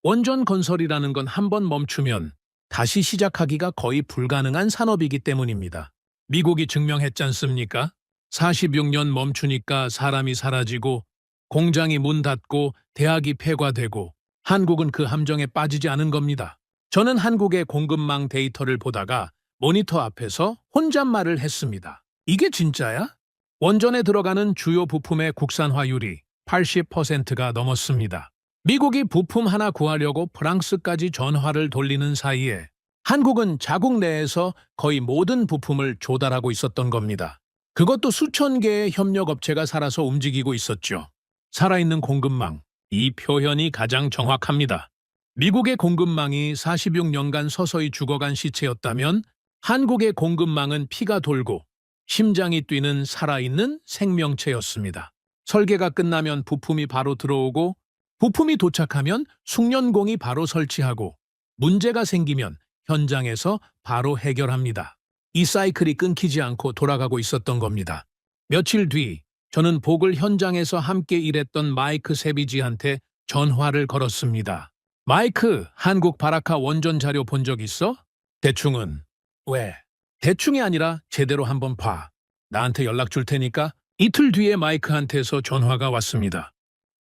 원전 건설이라는 건 한 번 멈추면 다시 시작하기가 거의 불가능한 산업이기 때문입니다. 미국이 증명했지 않습니까? 46년 멈추니까 사람이 사라지고 공장이 문 닫고 대학이 폐과되고 한국은 그 함정에 빠지지 않은 겁니다. 저는 한국의 공급망 데이터를 보다가 모니터 앞에서 혼잣말을 했습니다. 이게 진짜야? 원전에 들어가는 주요 부품의 국산화율이 80%가 넘었습니다. 미국이 부품 하나 구하려고 프랑스까지 전화를 돌리는 사이에 한국은 자국 내에서 거의 모든 부품을 조달하고 있었던 겁니다. 그것도 수천 개의 협력업체가 살아서 움직이고 있었죠. 살아있는 공급망, 이 표현이 가장 정확합니다. 미국의 공급망이 46년간 서서히 죽어간 시체였다면 한국의 공급망은 피가 돌고 심장이 뛰는 살아있는 생명체였습니다. 설계가 끝나면 부품이 바로 들어오고 부품이 도착하면 숙련공이 바로 설치하고 문제가 생기면 현장에서 바로 해결합니다. 이 사이클이 끊기지 않고 돌아가고 있었던 겁니다. 며칠 뒤 저는 복을 현장에서 함께 일했던 마이크 세비지한테 전화를 걸었습니다. 마이크, 한국 바라카 원전 자료 본 적 있어? 대충은. 왜? 대충이 아니라 제대로 한번 봐. 나한테 연락 줄 테니까. 이틀 뒤에 마이크한테서 전화가 왔습니다.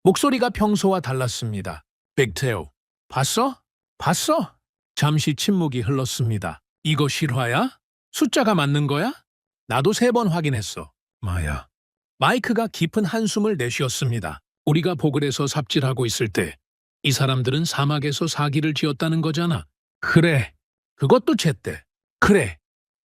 목소리가 평소와 달랐습니다. 빅테오, 봤어? 봤어? 잠시 침묵이 흘렀습니다. 이거 실화야? 숫자가 맞는 거야? 나도 3번 확인했어. 마야. 마이크가 깊은 한숨을 내쉬었습니다. 우리가 보글에서 삽질하고 있을 때 이 사람들은 사막에서 사기를 지었다는 거잖아. 그래. 그것도 제때. 그래.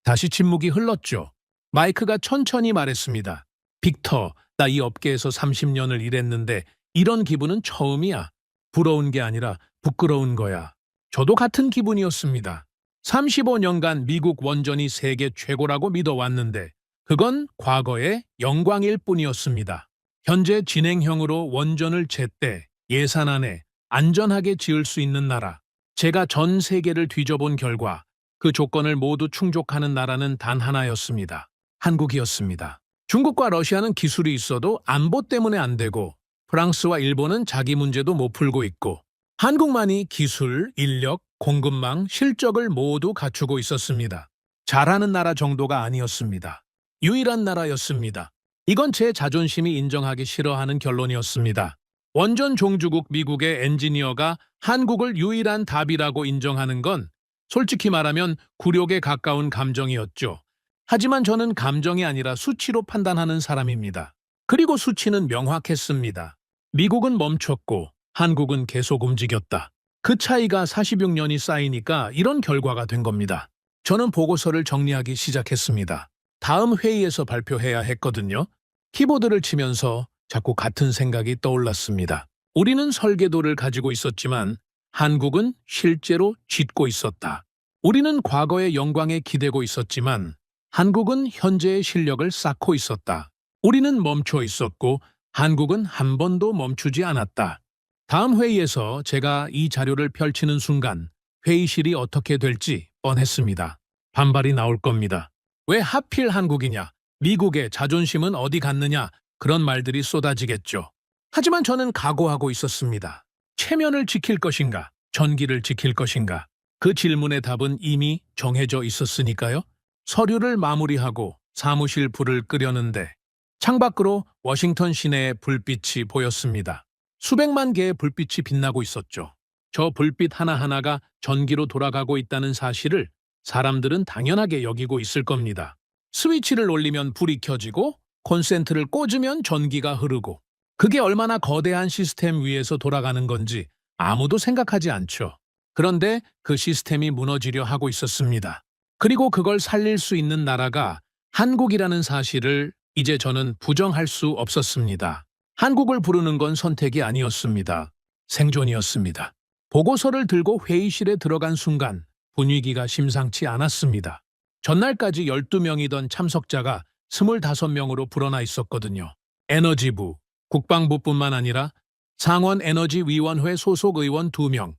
다시 침묵이 흘렀죠. 마이크가 천천히 말했습니다. 빅터, 나 이 업계에서 30년을 일했는데 이런 기분은 처음이야. 부러운 게 아니라 부끄러운 거야. 저도 같은 기분이었습니다. 35년간 미국 원전이 세계 최고라고 믿어왔는데 그건 과거의 영광일 뿐이었습니다. 현재 진행형으로 원전을 제때 예산 안에 안전하게 지을 수 있는 나라. 제가 전 세계를 뒤져본 결과 그 조건을 모두 충족하는 나라는 단 하나였습니다. 한국이었습니다. 중국과 러시아는 기술이 있어도 안보 때문에 안 되고 프랑스와 일본은 자기 문제도 못 풀고 있고 한국만이 기술, 인력, 공급망, 실적을 모두 갖추고 있었습니다. 잘하는 나라 정도가 아니었습니다. 유일한 나라였습니다. 이건 제 자존심이 인정하기 싫어하는 결론이었습니다. 원전 종주국 미국의 엔지니어가 한국을 유일한 답이라고 인정하는 건 솔직히 말하면 굴욕에 가까운 감정이었죠. 하지만 저는 감정이 아니라 수치로 판단하는 사람입니다. 그리고 수치는 명확했습니다. 미국은 멈췄고 한국은 계속 움직였다. 그 차이가 46년이 쌓이니까 이런 결과가 된 겁니다. 저는 보고서를 정리하기 시작했습니다. 다음 회의에서 발표해야 했거든요. 키보드를 치면서 자꾸 같은 생각이 떠올랐습니다. 우리는 설계도를 가지고 있었지만 한국은 실제로 짓고 있었다. 우리는 과거의 영광에 기대고 있었지만 한국은 현재의 실력을 쌓고 있었다. 우리는 멈춰 있었고 한국은 한 번도 멈추지 않았다. 다음 회의에서 제가 이 자료를 펼치는 순간 회의실이 어떻게 될지 뻔했습니다. 반발이 나올 겁니다. 왜 하필 한국이냐? 미국의 자존심은 어디 갔느냐? 그런 말들이 쏟아지겠죠. 하지만 저는 각오하고 있었습니다. 체면을 지킬 것인가? 전기를 지킬 것인가? 그 질문의 답은 이미 정해져 있었으니까요. 서류를 마무리하고 사무실 불을 끄려는데 창밖으로 워싱턴 시내의 불빛이 보였습니다. 수백만 개의 불빛이 빛나고 있었죠. 저 불빛 하나하나가 전기로 돌아가고 있다는 사실을 사람들은 당연하게 여기고 있을 겁니다. 스위치를 올리면 불이 켜지고 콘센트를 꽂으면 전기가 흐르고 그게 얼마나 거대한 시스템 위에서 돌아가는 건지 아무도 생각하지 않죠. 그런데 그 시스템이 무너지려 하고 있었습니다. 그리고 그걸 살릴 수 있는 나라가 한국이라는 사실을 이제 저는 부정할 수 없었습니다. 한국을 부르는 건 선택이 아니었습니다. 생존이었습니다. 보고서를 들고 회의실에 들어간 순간 분위기가 심상치 않았습니다. 전날까지 12명이던 참석자가 25명으로 불어나 있었거든요. 에너지부, 국방부뿐만 아니라 상원에너지위원회 소속 의원 2명,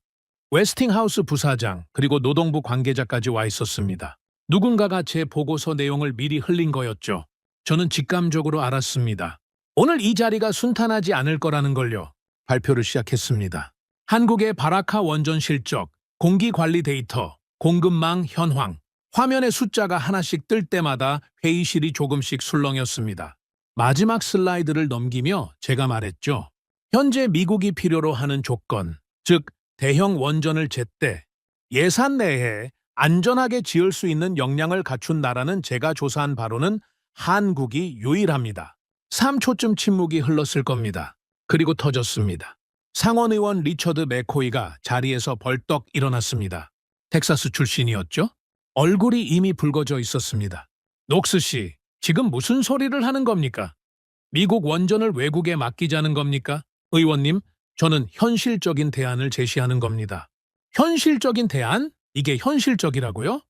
웨스팅하우스 부사장, 그리고 노동부 관계자까지 와 있었습니다. 누군가가 제 보고서 내용을 미리 흘린 거였죠. 저는 직감적으로 알았습니다. 오늘 이 자리가 순탄하지 않을 거라는 걸요. 발표를 시작했습니다. 한국의 바라카 원전 실적, 공기관리 데이터, 공급망 현황, 화면에 숫자가 하나씩 뜰 때마다 회의실이 조금씩 술렁였습니다. 마지막 슬라이드를 넘기며 제가 말했죠. 현재 미국이 필요로 하는 조건, 즉 대형 원전을 제때 예산 내에 안전하게 지을 수 있는 역량을 갖춘 나라는 제가 조사한 바로는 한국이 유일합니다. 3초쯤 침묵이 흘렀을 겁니다. 그리고 터졌습니다. 상원의원 리처드 맥코이가 자리에서 벌떡 일어났습니다. 텍사스 출신이었죠? 얼굴이 이미 붉어져 있었습니다. 녹스 씨, 지금 무슨 소리를 하는 겁니까? 미국 원전을 외국에 맡기자는 겁니까? 의원님, 저는 현실적인 대안을 제시하는 겁니다. 현실적인 대안? 이게 현실적이라고요?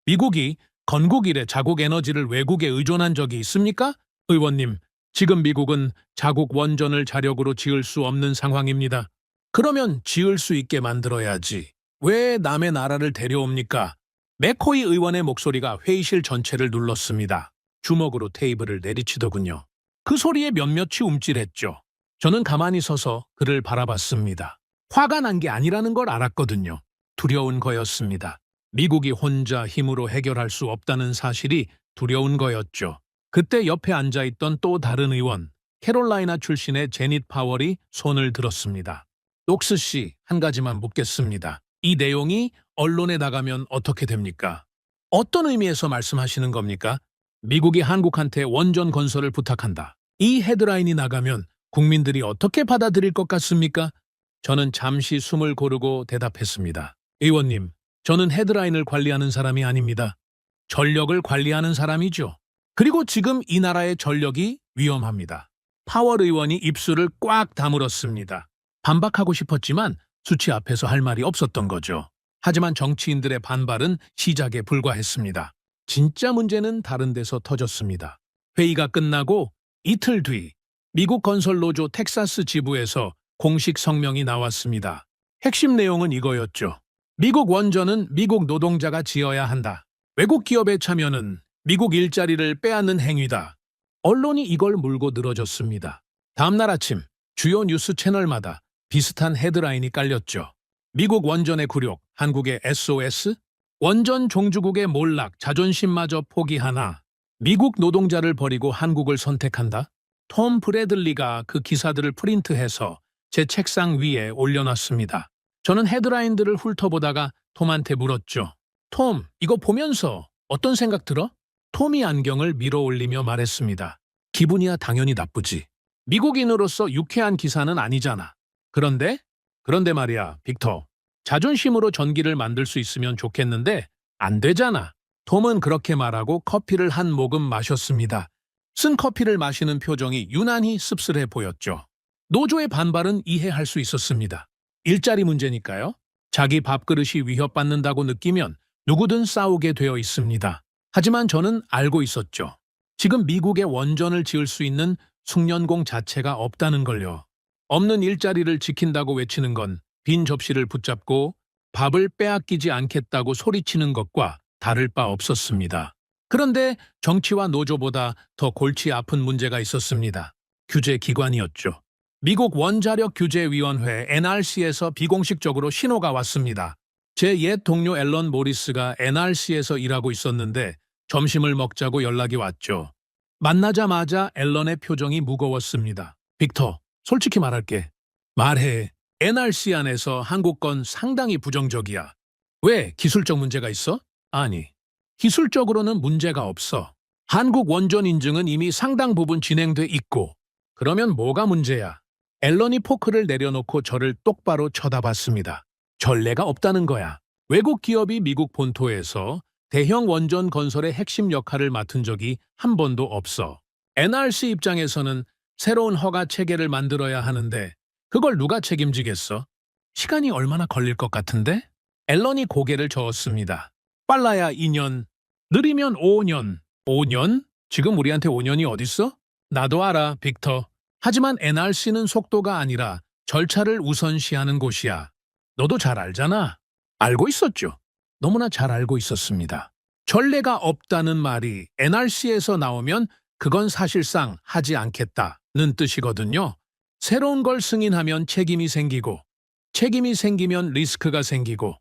미국이 건국 이래 자국 에너지를 외국에 의존한 적이 있습니까? 의원님, 지금 미국은 자국 원전을 자력으로 지을 수 없는 상황입니다. 그러면 지을 수 있게 만들어야지. 왜 남의 나라를 데려옵니까? 맥코이 의원의 목소리가 회의실 전체를 눌렀습니다. 주먹으로 테이블을 내리치더군요. 그 소리에 몇몇이 움찔했죠. 저는 가만히 서서 그를 바라봤습니다. 화가 난 게 아니라는 걸 알았거든요. 두려운 거였습니다. 미국이 혼자 힘으로 해결할 수 없다는 사실이 두려운 거였죠. 그때 옆에 앉아있던 또 다른 의원, 캐롤라이나 출신의 제닛 파월이 손을 들었습니다. 녹스 씨, 한 가지만 묻겠습니다. 이 내용이 언론에 나가면 어떻게 됩니까? 어떤 의미에서 말씀하시는 겁니까? 미국이 한국한테 원전 건설을 부탁한다. 이 헤드라인이 나가면 국민들이 어떻게 받아들일 것 같습니까? 저는 잠시 숨을 고르고 대답했습니다. 의원님, 저는 헤드라인을 관리하는 사람이 아닙니다. 전력을 관리하는 사람이죠. 그리고 지금 이 나라의 전력이 위험합니다. 파월 의원이 입술을 꽉 다물었습니다. 반박하고 싶었지만 수치 앞에서 할 말이 없었던 거죠. 하지만 정치인들의 반발은 시작에 불과했습니다. 진짜 문제는 다른 데서 터졌습니다. 회의가 끝나고 이틀 뒤 미국 건설노조 텍사스 지부에서 공식 성명이 나왔습니다. 핵심 내용은 이거였죠. 미국 원전은 미국 노동자가 지어야 한다. 외국 기업의 참여는 미국 일자리를 빼앗는 행위다. 언론이 이걸 물고 늘어졌습니다. 다음날 아침 주요 뉴스 채널마다 비슷한 헤드라인이 깔렸죠. 미국 원전의 굴욕, 한국의 SOS, 원전 종주국의 몰락, 자존심마저 포기하나, 미국 노동자를 버리고 한국을 선택한다. 톰 브래들리가 그 기사들을 프린트해서 제 책상 위에 올려놨습니다. 저는 헤드라인들을 훑어보다가 톰한테 물었죠. 톰, 이거 보면서 어떤 생각 들어? 톰이 안경을 밀어올리며 말했습니다. 기분이야 당연히 나쁘지. 미국인으로서 유쾌한 기사는 아니잖아. 그런데 말이야, 빅터. 자존심으로 전기를 만들 수 있으면 좋겠는데 안 되잖아. 톰은 그렇게 말하고 커피를 한 모금 마셨습니다. 쓴 커피를 마시는 표정이 유난히 씁쓸해 보였죠. 노조의 반발은 이해할 수 있었습니다. 일자리 문제니까요. 자기 밥그릇이 위협받는다고 느끼면 누구든 싸우게 되어 있습니다. 하지만 저는 알고 있었죠. 지금 미국의 원전을 지을 수 있는 숙련공 자체가 없다는 걸요. 없는 일자리를 지킨다고 외치는 건 빈 접시를 붙잡고 밥을 빼앗기지 않겠다고 소리치는 것과 다를 바 없었습니다. 그런데 정치와 노조보다 더 골치 아픈 문제가 있었습니다. 규제 기관이었죠. 미국 원자력규제위원회 NRC에서 비공식적으로 신호가 왔습니다. 제 옛 동료 앨런 모리스가 NRC에서 일하고 있었는데 점심을 먹자고 연락이 왔죠. 만나자마자 앨런의 표정이 무거웠습니다. 빅터, 솔직히 말할게. 말해. NRC 안에서 한국 건 상당히 부정적이야. 왜? 기술적 문제가 있어? 아니, 기술적으로는 문제가 없어. 한국 원전 인증은 이미 상당 부분 진행돼 있고. 그러면 뭐가 문제야? 앨런이 포크를 내려놓고 저를 똑바로 쳐다봤습니다. 전례가 없다는 거야. 외국 기업이 미국 본토에서 대형 원전 건설의 핵심 역할을 맡은 적이 한 번도 없어. NRC 입장에서는 새로운 허가 체계를 만들어야 하는데 그걸 누가 책임지겠어? 시간이 얼마나 걸릴 것 같은데? 앨런이 고개를 저었습니다. 빨라야 2년, 느리면 5년. 5년? 지금 우리한테 5년이 어딨어? 나도 알아, 빅터. 하지만 NRC는 속도가 아니라 절차를 우선시하는 곳이야. 너도 잘 알잖아. 알고 있었죠. 너무나 잘 알고 있었습니다. 전례가 없다는 말이 NRC에서 나오면 그건 사실상 하지 않겠다는 뜻이거든요. 새로운 걸 승인하면 책임이 생기고, 책임이 생기면 리스크가 생기고,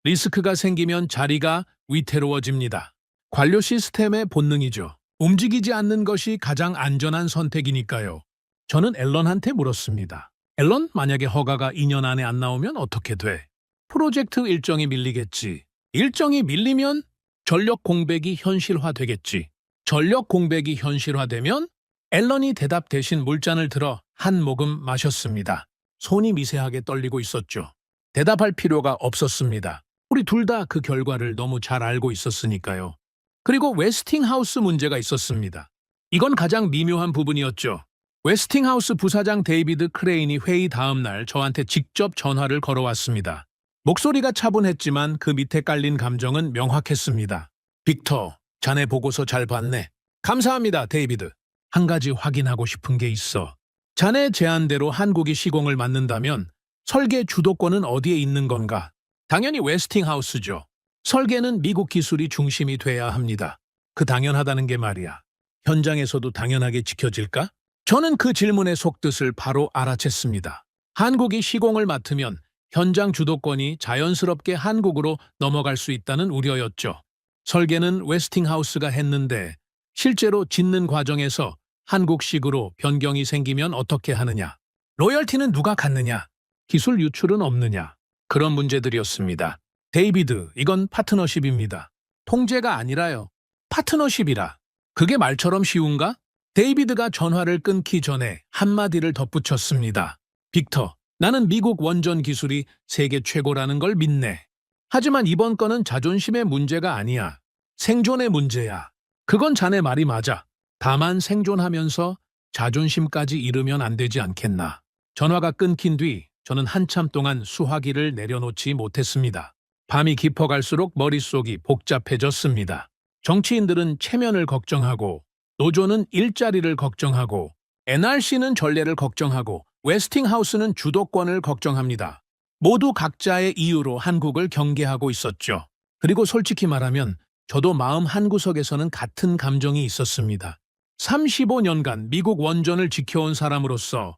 리스크가 생기면 자리가 위태로워집니다. 관료 시스템의 본능이죠. 움직이지 않는 것이 가장 안전한 선택이니까요. 저는 앨런한테 물었습니다. 앨런, 만약에 허가가 2년 안에 안 나오면 어떻게 돼? 프로젝트 일정이 밀리겠지. 일정이 밀리면 전력 공백이 현실화되겠지. 전력 공백이 현실화되면 앨런이 대답 대신 물잔을 들어 한 모금 마셨습니다. 손이 미세하게 떨리고 있었죠. 대답할 필요가 없었습니다. 우리 둘 다 그 결과를 너무 잘 알고 있었으니까요. 그리고 웨스팅하우스 문제가 있었습니다. 이건 가장 미묘한 부분이었죠. 웨스팅하우스 부사장 데이비드 크레인이 회의 다음 날 저한테 직접 전화를 걸어왔습니다. 목소리가 차분했지만 그 밑에 깔린 감정은 명확했습니다. 빅터, 자네 보고서 잘 봤네. 감사합니다, 데이비드. 한 가지 확인하고 싶은 게 있어. 자네 제안대로 한국이 시공을 맡는다면 설계 주도권은 어디에 있는 건가? 당연히 웨스팅하우스죠. 설계는 미국 기술이 중심이 돼야 합니다. 그 당연하다는 게 말이야. 현장에서도 당연하게 지켜질까? 저는 그 질문의 속뜻을 바로 알아챘습니다. 한국이 시공을 맡으면 현장 주도권이 자연스럽게 한국으로 넘어갈 수 있다는 우려였죠. 설계는 웨스팅하우스가 했는데 실제로 짓는 과정에서 한국식으로 변경이 생기면 어떻게 하느냐? 로열티는 누가 갖느냐? 기술 유출은 없느냐? 그런 문제들이었습니다. 데이비드, 이건 파트너십입니다. 통제가 아니라요. 파트너십이라. 그게 말처럼 쉬운가? 데이비드가 전화를 끊기 전에 한마디를 덧붙였습니다. 빅터, 나는 미국 원전 기술이 세계 최고라는 걸 믿네. 하지만 이번 건은 자존심의 문제가 아니야. 생존의 문제야. 그건 자네 말이 맞아. 다만 생존하면서 자존심까지 잃으면 안 되지 않겠나. 전화가 끊긴 뒤 저는 한참 동안 수화기를 내려놓지 못했습니다. 밤이 깊어갈수록 머릿속이 복잡해졌습니다. 정치인들은 체면을 걱정하고, 노조는 일자리를 걱정하고, NRC는 전례를 걱정하고, 웨스팅하우스는 주도권을 걱정합니다. 모두 각자의 이유로 한국을 경계하고 있었죠. 그리고 솔직히 말하면 저도 마음 한구석에서는 같은 감정이 있었습니다. 35년간 미국 원전을 지켜온 사람으로서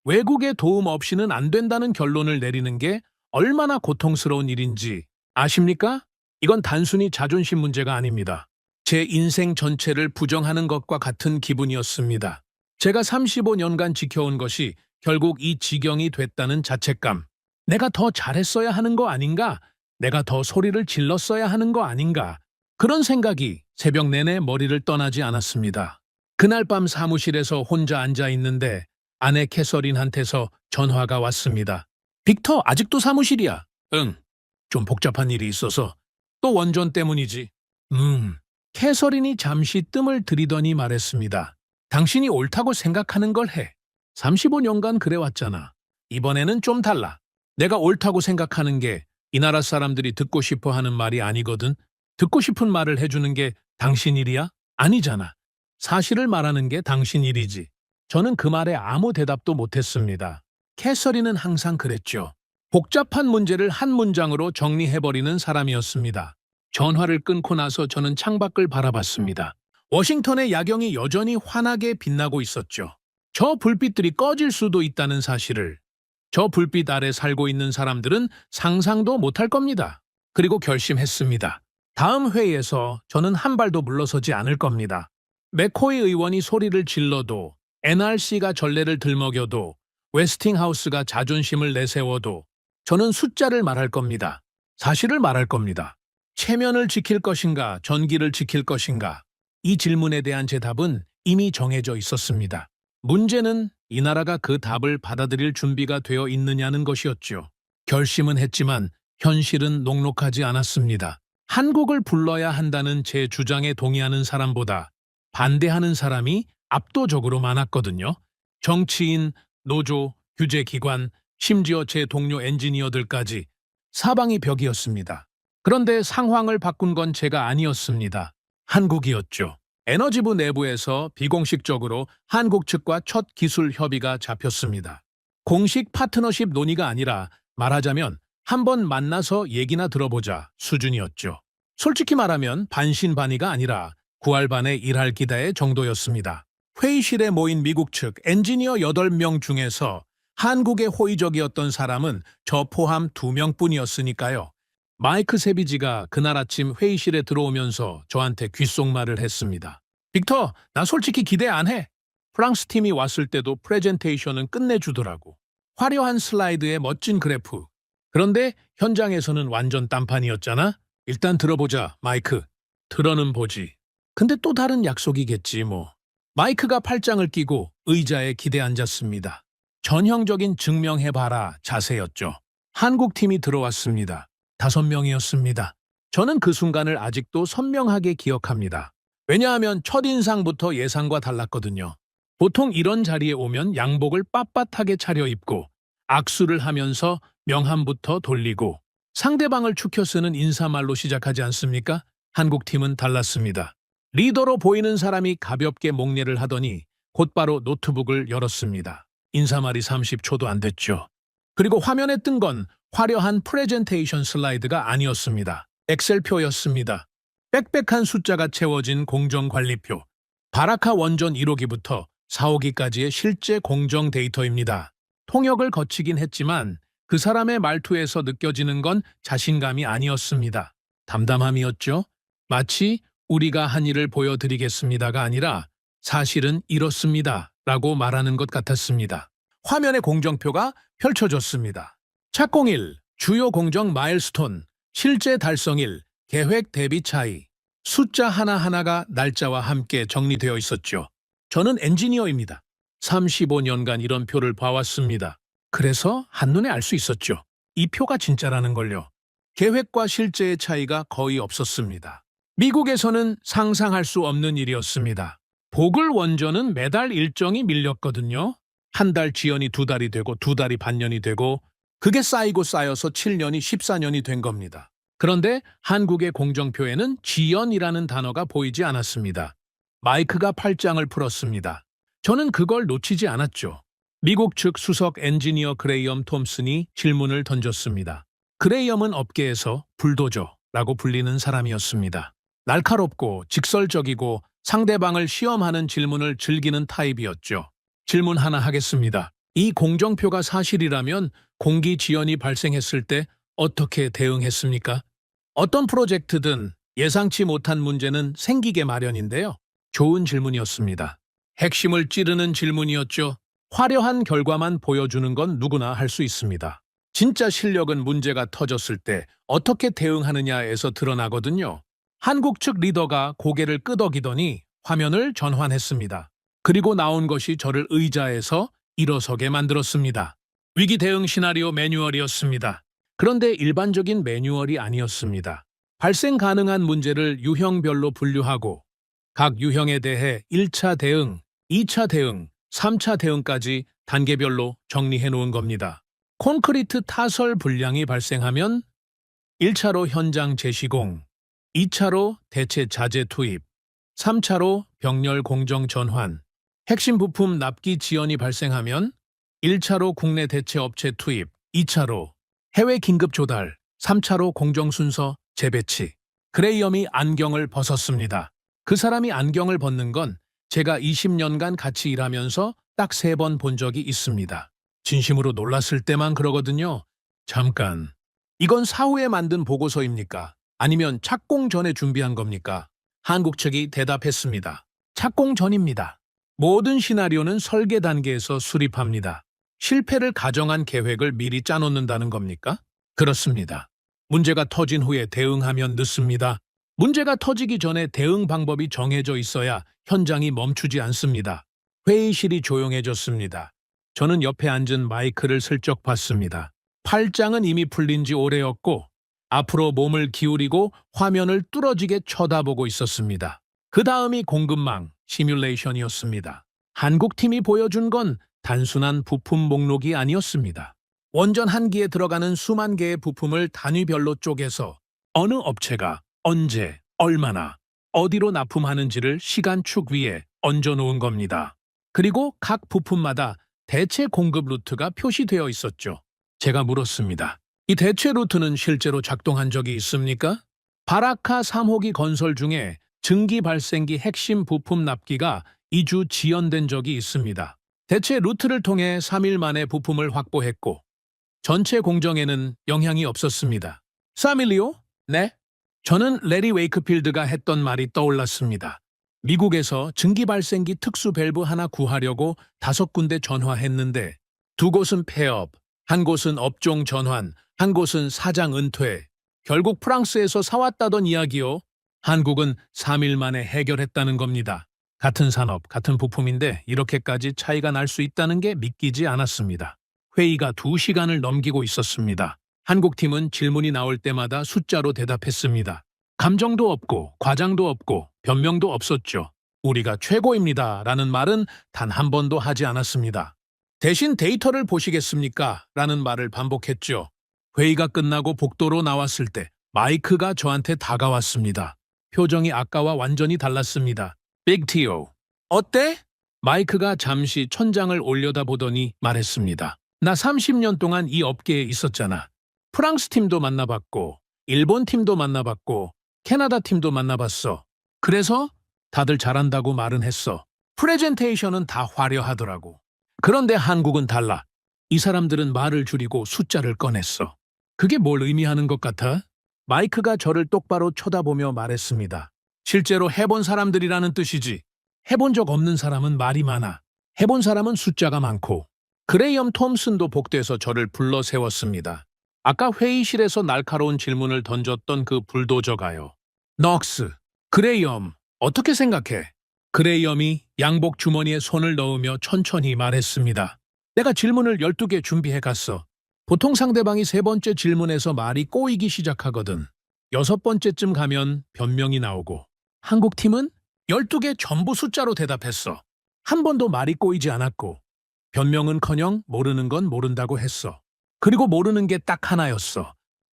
외국의 도움 없이는 안 된다는 결론을 내리는 게 얼마나 고통스러운 일인지 아십니까? 이건 단순히 자존심 문제가 아닙니다. 제 인생 전체를 부정하는 것과 같은 기분이었습니다. 제가 35년간 지켜온 것이 결국 이 지경이 됐다는 자책감. 내가 더 잘했어야 하는 거 아닌가? 내가 더 소리를 질렀어야 하는 거 아닌가? 그런 생각이 새벽 내내 머리를 떠나지 않았습니다. 그날 밤 사무실에서 혼자 앉아 있는데 아내 캐서린한테서 전화가 왔습니다. 빅터, 아직도 사무실이야? 응. 좀 복잡한 일이 있어서. 또 원전 때문이지. 캐서린이 잠시 뜸을 들이더니 말했습니다. 당신이 옳다고 생각하는 걸 해. 35년간 그래왔잖아. 이번에는 좀 달라. 내가 옳다고 생각하는 게 이 나라 사람들이 듣고 싶어 하는 말이 아니거든. 듣고 싶은 말을 해주는 게 당신 일이야? 아니잖아. 사실을 말하는 게 당신 일이지. 저는 그 말에 아무 대답도 못했습니다. 캐서린은 항상 그랬죠. 복잡한 문제를 한 문장으로 정리해버리는 사람이었습니다. 전화를 끊고 나서 저는 창밖을 바라봤습니다. 워싱턴의 야경이 여전히 환하게 빛나고 있었죠. 저 불빛들이 꺼질 수도 있다는 사실을, 저 불빛 아래 살고 있는 사람들은 상상도 못할 겁니다. 그리고 결심했습니다. 다음 회의에서 저는 한 발도 물러서지 않을 겁니다. 맥코이 의원이 소리를 질러도, NRC가 전례를 들먹여도, 웨스팅하우스가 자존심을 내세워도 저는 숫자를 말할 겁니다. 사실을 말할 겁니다. 체면을 지킬 것인가, 전기를 지킬 것인가? 이 질문에 대한 제 답은 이미 정해져 있었습니다. 문제는 이 나라가 그 답을 받아들일 준비가 되어 있느냐는 것이었죠. 결심은 했지만 현실은 녹록하지 않았습니다. 한국을 불러야 한다는 제 주장에 동의하는 사람보다 반대하는 사람이 압도적으로 많았거든요. 정치인, 노조, 규제기관, 심지어 제 동료 엔지니어들까지 사방이 벽이었습니다. 그런데 상황을 바꾼 건 제가 아니었습니다. 한국이었죠. 에너지부 내부에서 비공식적으로 한국 측과 첫 기술 협의가 잡혔습니다. 공식 파트너십 논의가 아니라 말하자면 한번 만나서 얘기나 들어보자 수준이었죠. 솔직히 말하면 반신반의가 아니라 구할반의 일할 기다의 정도였습니다. 회의실에 모인 미국 측 엔지니어 8명 중에서 한국에 호의적이었던 사람은 저 포함 2명뿐이었으니까요. 마이크 세비지가 그날 아침 회의실에 들어오면서 저한테 귓속말을 했습니다. 빅터, 나 솔직히 기대 안 해. 프랑스 팀이 왔을 때도 프레젠테이션은 끝내주더라고. 화려한 슬라이드에 멋진 그래프. 그런데 현장에서는 완전 딴판이었잖아? 일단 들어보자, 마이크. 들어는 보지. 근데 또 다른 약속이겠지, 뭐. 마이크가 팔짱을 끼고 의자에 기대 앉았습니다. 전형적인 증명해봐라 자세였죠. 한국 팀이 들어왔습니다. 5명이었습니다. 저는 그 순간을 아직도 선명하게 기억합니다. 왜냐하면 첫인상부터 예상과 달랐거든요. 보통 이런 자리에 오면 양복을 빳빳하게 차려입고 악수를 하면서 명함부터 돌리고 상대방을 추켜 쓰는 인사말로 시작하지 않습니까? 한국팀은 달랐습니다. 리더로 보이는 사람이 가볍게 목례를 하더니 곧바로 노트북을 열었습니다. 인사말이 30초도 안 됐죠. 그리고 화면에 뜬 건 화려한 프레젠테이션 슬라이드가 아니었습니다. 엑셀표였습니다. 빽빽한 숫자가 채워진 공정관리표. 바라카 원전 1호기부터 4호기까지의 실제 공정 데이터입니다. 통역을 거치긴 했지만 그 사람의 말투에서 느껴지는 건 자신감이 아니었습니다. 담담함이었죠. 마치 우리가 한 일을 보여드리겠습니다가 아니라 사실은 이렇습니다 라고 말하는 것 같았습니다. 화면에 공정표가 펼쳐졌습니다. 착공일, 주요 공정 마일스톤, 실제 달성일, 계획 대비 차이. 숫자 하나하나가 날짜와 함께 정리되어 있었죠. 저는 엔지니어입니다. 35년간 이런 표를 봐왔습니다. 그래서 한눈에 알 수 있었죠. 이 표가 진짜라는 걸요. 계획과 실제의 차이가 거의 없었습니다. 미국에서는 상상할 수 없는 일이었습니다. 보글 원전은 매달 일정이 밀렸거든요. 한 달 지연이 2달이 되고 2달이 반년이 되고 그게 쌓이고 쌓여서 7년이 14년이 된 겁니다. 그런데 한국의 공정표에는 지연이라는 단어가 보이지 않았습니다. 마이크가 팔짱을 풀었습니다. 저는 그걸 놓치지 않았죠. 미국 측 수석 엔지니어 그레이엄 톰슨이 질문을 던졌습니다. 그레이엄은 업계에서 불도저라고 불리는 사람이었습니다. 날카롭고 직설적이고 상대방을 시험하는 질문을 즐기는 타입이었죠. 질문 하나 하겠습니다. 이 공정표가 사실이라면 공기 지연이 발생했을 때 어떻게 대응했습니까? 어떤 프로젝트든 예상치 못한 문제는 생기게 마련인데요. 좋은 질문이었습니다. 핵심을 찌르는 질문이었죠. 화려한 결과만 보여주는 건 누구나 할 수 있습니다. 진짜 실력은 문제가 터졌을 때 어떻게 대응하느냐에서 드러나거든요. 한국 측 리더가 고개를 끄덕이더니 화면을 전환했습니다. 그리고 나온 것이 저를 의자에서 일어서게 만들었습니다. 위기 대응 시나리오 매뉴얼이었습니다. 그런데 일반적인 매뉴얼이 아니었습니다. 발생 가능한 문제를 유형별로 분류하고 각 유형에 대해 1차 대응, 2차 대응, 3차 대응까지 단계별로 정리해 놓은 겁니다. 콘크리트 타설 불량이 발생하면 1차로 현장 재시공, 2차로 대체 자재 투입, 3차로 병렬 공정 전환, 핵심 부품 납기 지연이 발생하면 1차로 국내 대체 업체 투입, 2차로 해외 긴급 조달, 3차로 공정 순서 재배치. 그레이엄이 안경을 벗었습니다. 그 사람이 안경을 벗는 건 제가 20년간 같이 일하면서 딱 3번 본 적이 있습니다. 진심으로 놀랐을 때만 그러거든요. 잠깐, 이건 사후에 만든 보고서입니까? 아니면 착공 전에 준비한 겁니까? 한국 측이 대답했습니다. 착공 전입니다. 모든 시나리오는 설계 단계에서 수립합니다. 실패를 가정한 계획을 미리 짜놓는다는 겁니까? 그렇습니다. 문제가 터진 후에 대응하면 늦습니다. 문제가 터지기 전에 대응 방법이 정해져 있어야 현장이 멈추지 않습니다. 회의실이 조용해졌습니다. 저는 옆에 앉은 마이크를 슬쩍 봤습니다. 팔짱은 이미 풀린 지 오래였고 앞으로 몸을 기울이고 화면을 뚫어지게 쳐다보고 있었습니다. 그 다음이 공급망 시뮬레이션이었습니다. 한국팀이 보여준 건 단순한 부품 목록이 아니었습니다. 원전 한 기에 들어가는 수만 개의 부품을 단위별로 쪼개서 어느 업체가 언제, 얼마나, 어디로 납품하는지를 시간축 위에 얹어놓은 겁니다. 그리고 각 부품마다 대체 공급 루트가 표시되어 있었죠. 제가 물었습니다. 이 대체 루트는 실제로 작동한 적이 있습니까? 바라카 3호기 건설 중에 증기 발생기 핵심 부품 납기가 2주 지연된 적이 있습니다. 대체 루트를 통해 3일 만에 부품을 확보했고 전체 공정에는 영향이 없었습니다. 3일이요? 네? 저는 레리 웨이크필드가 했던 말이 떠올랐습니다. 미국에서 증기 발생기 특수 밸브 하나 구하려고 5군데 전화했는데 2곳은 폐업, 한 곳은 업종 전환, 한 곳은 사장 은퇴. 결국 프랑스에서 사왔다던 이야기요. 한국은 3일 만에 해결했다는 겁니다. 같은 산업, 같은 부품인데 이렇게까지 차이가 날 수 있다는 게 믿기지 않았습니다. 회의가 2시간을 넘기고 있었습니다. 한국팀은 질문이 나올 때마다 숫자로 대답했습니다. 감정도 없고 과장도 없고 변명도 없었죠. 우리가 최고입니다 라는 말은 단 한 번도 하지 않았습니다. 대신 데이터를 보시겠습니까? 라는 말을 반복했죠. 회의가 끝나고 복도로 나왔을 때 마이크가 저한테 다가왔습니다. 표정이 아까와 완전히 달랐습니다. 빅티오. 어때? 마이크가 잠시 천장을 올려다보더니 말했습니다. 나 30년 동안 이 업계에 있었잖아. 프랑스 팀도 만나봤고, 일본 팀도 만나봤고, 캐나다 팀도 만나봤어. 그래서 다들 잘한다고 말은 했어. 프레젠테이션은 다 화려하더라고. 그런데 한국은 달라. 이 사람들은 말을 줄이고 숫자를 꺼냈어. 그게 뭘 의미하는 것 같아? 마이크가 저를 똑바로 쳐다보며 말했습니다. 실제로 해본 사람들이라는 뜻이지. 해본 적 없는 사람은 말이 많아. 해본 사람은 숫자가 많고. 그레이엄 톰슨도 복도에서 저를 불러 세웠습니다. 아까 회의실에서 날카로운 질문을 던졌던 그 불도저가요. 넉스, 그레이엄, 어떻게 생각해? 그레이엄이 양복 주머니에 손을 넣으며 천천히 말했습니다. 내가 질문을 12개 준비해 갔어. 보통 상대방이 3번째 질문에서 말이 꼬이기 시작하거든. 6번째쯤 가면 변명이 나오고. 한국 팀은 12개 전부 숫자로 대답했어. 한 번도 말이 꼬이지 않았고. 변명은커녕 모르는 건 모른다고 했어. 그리고 모르는 게 딱 하나였어.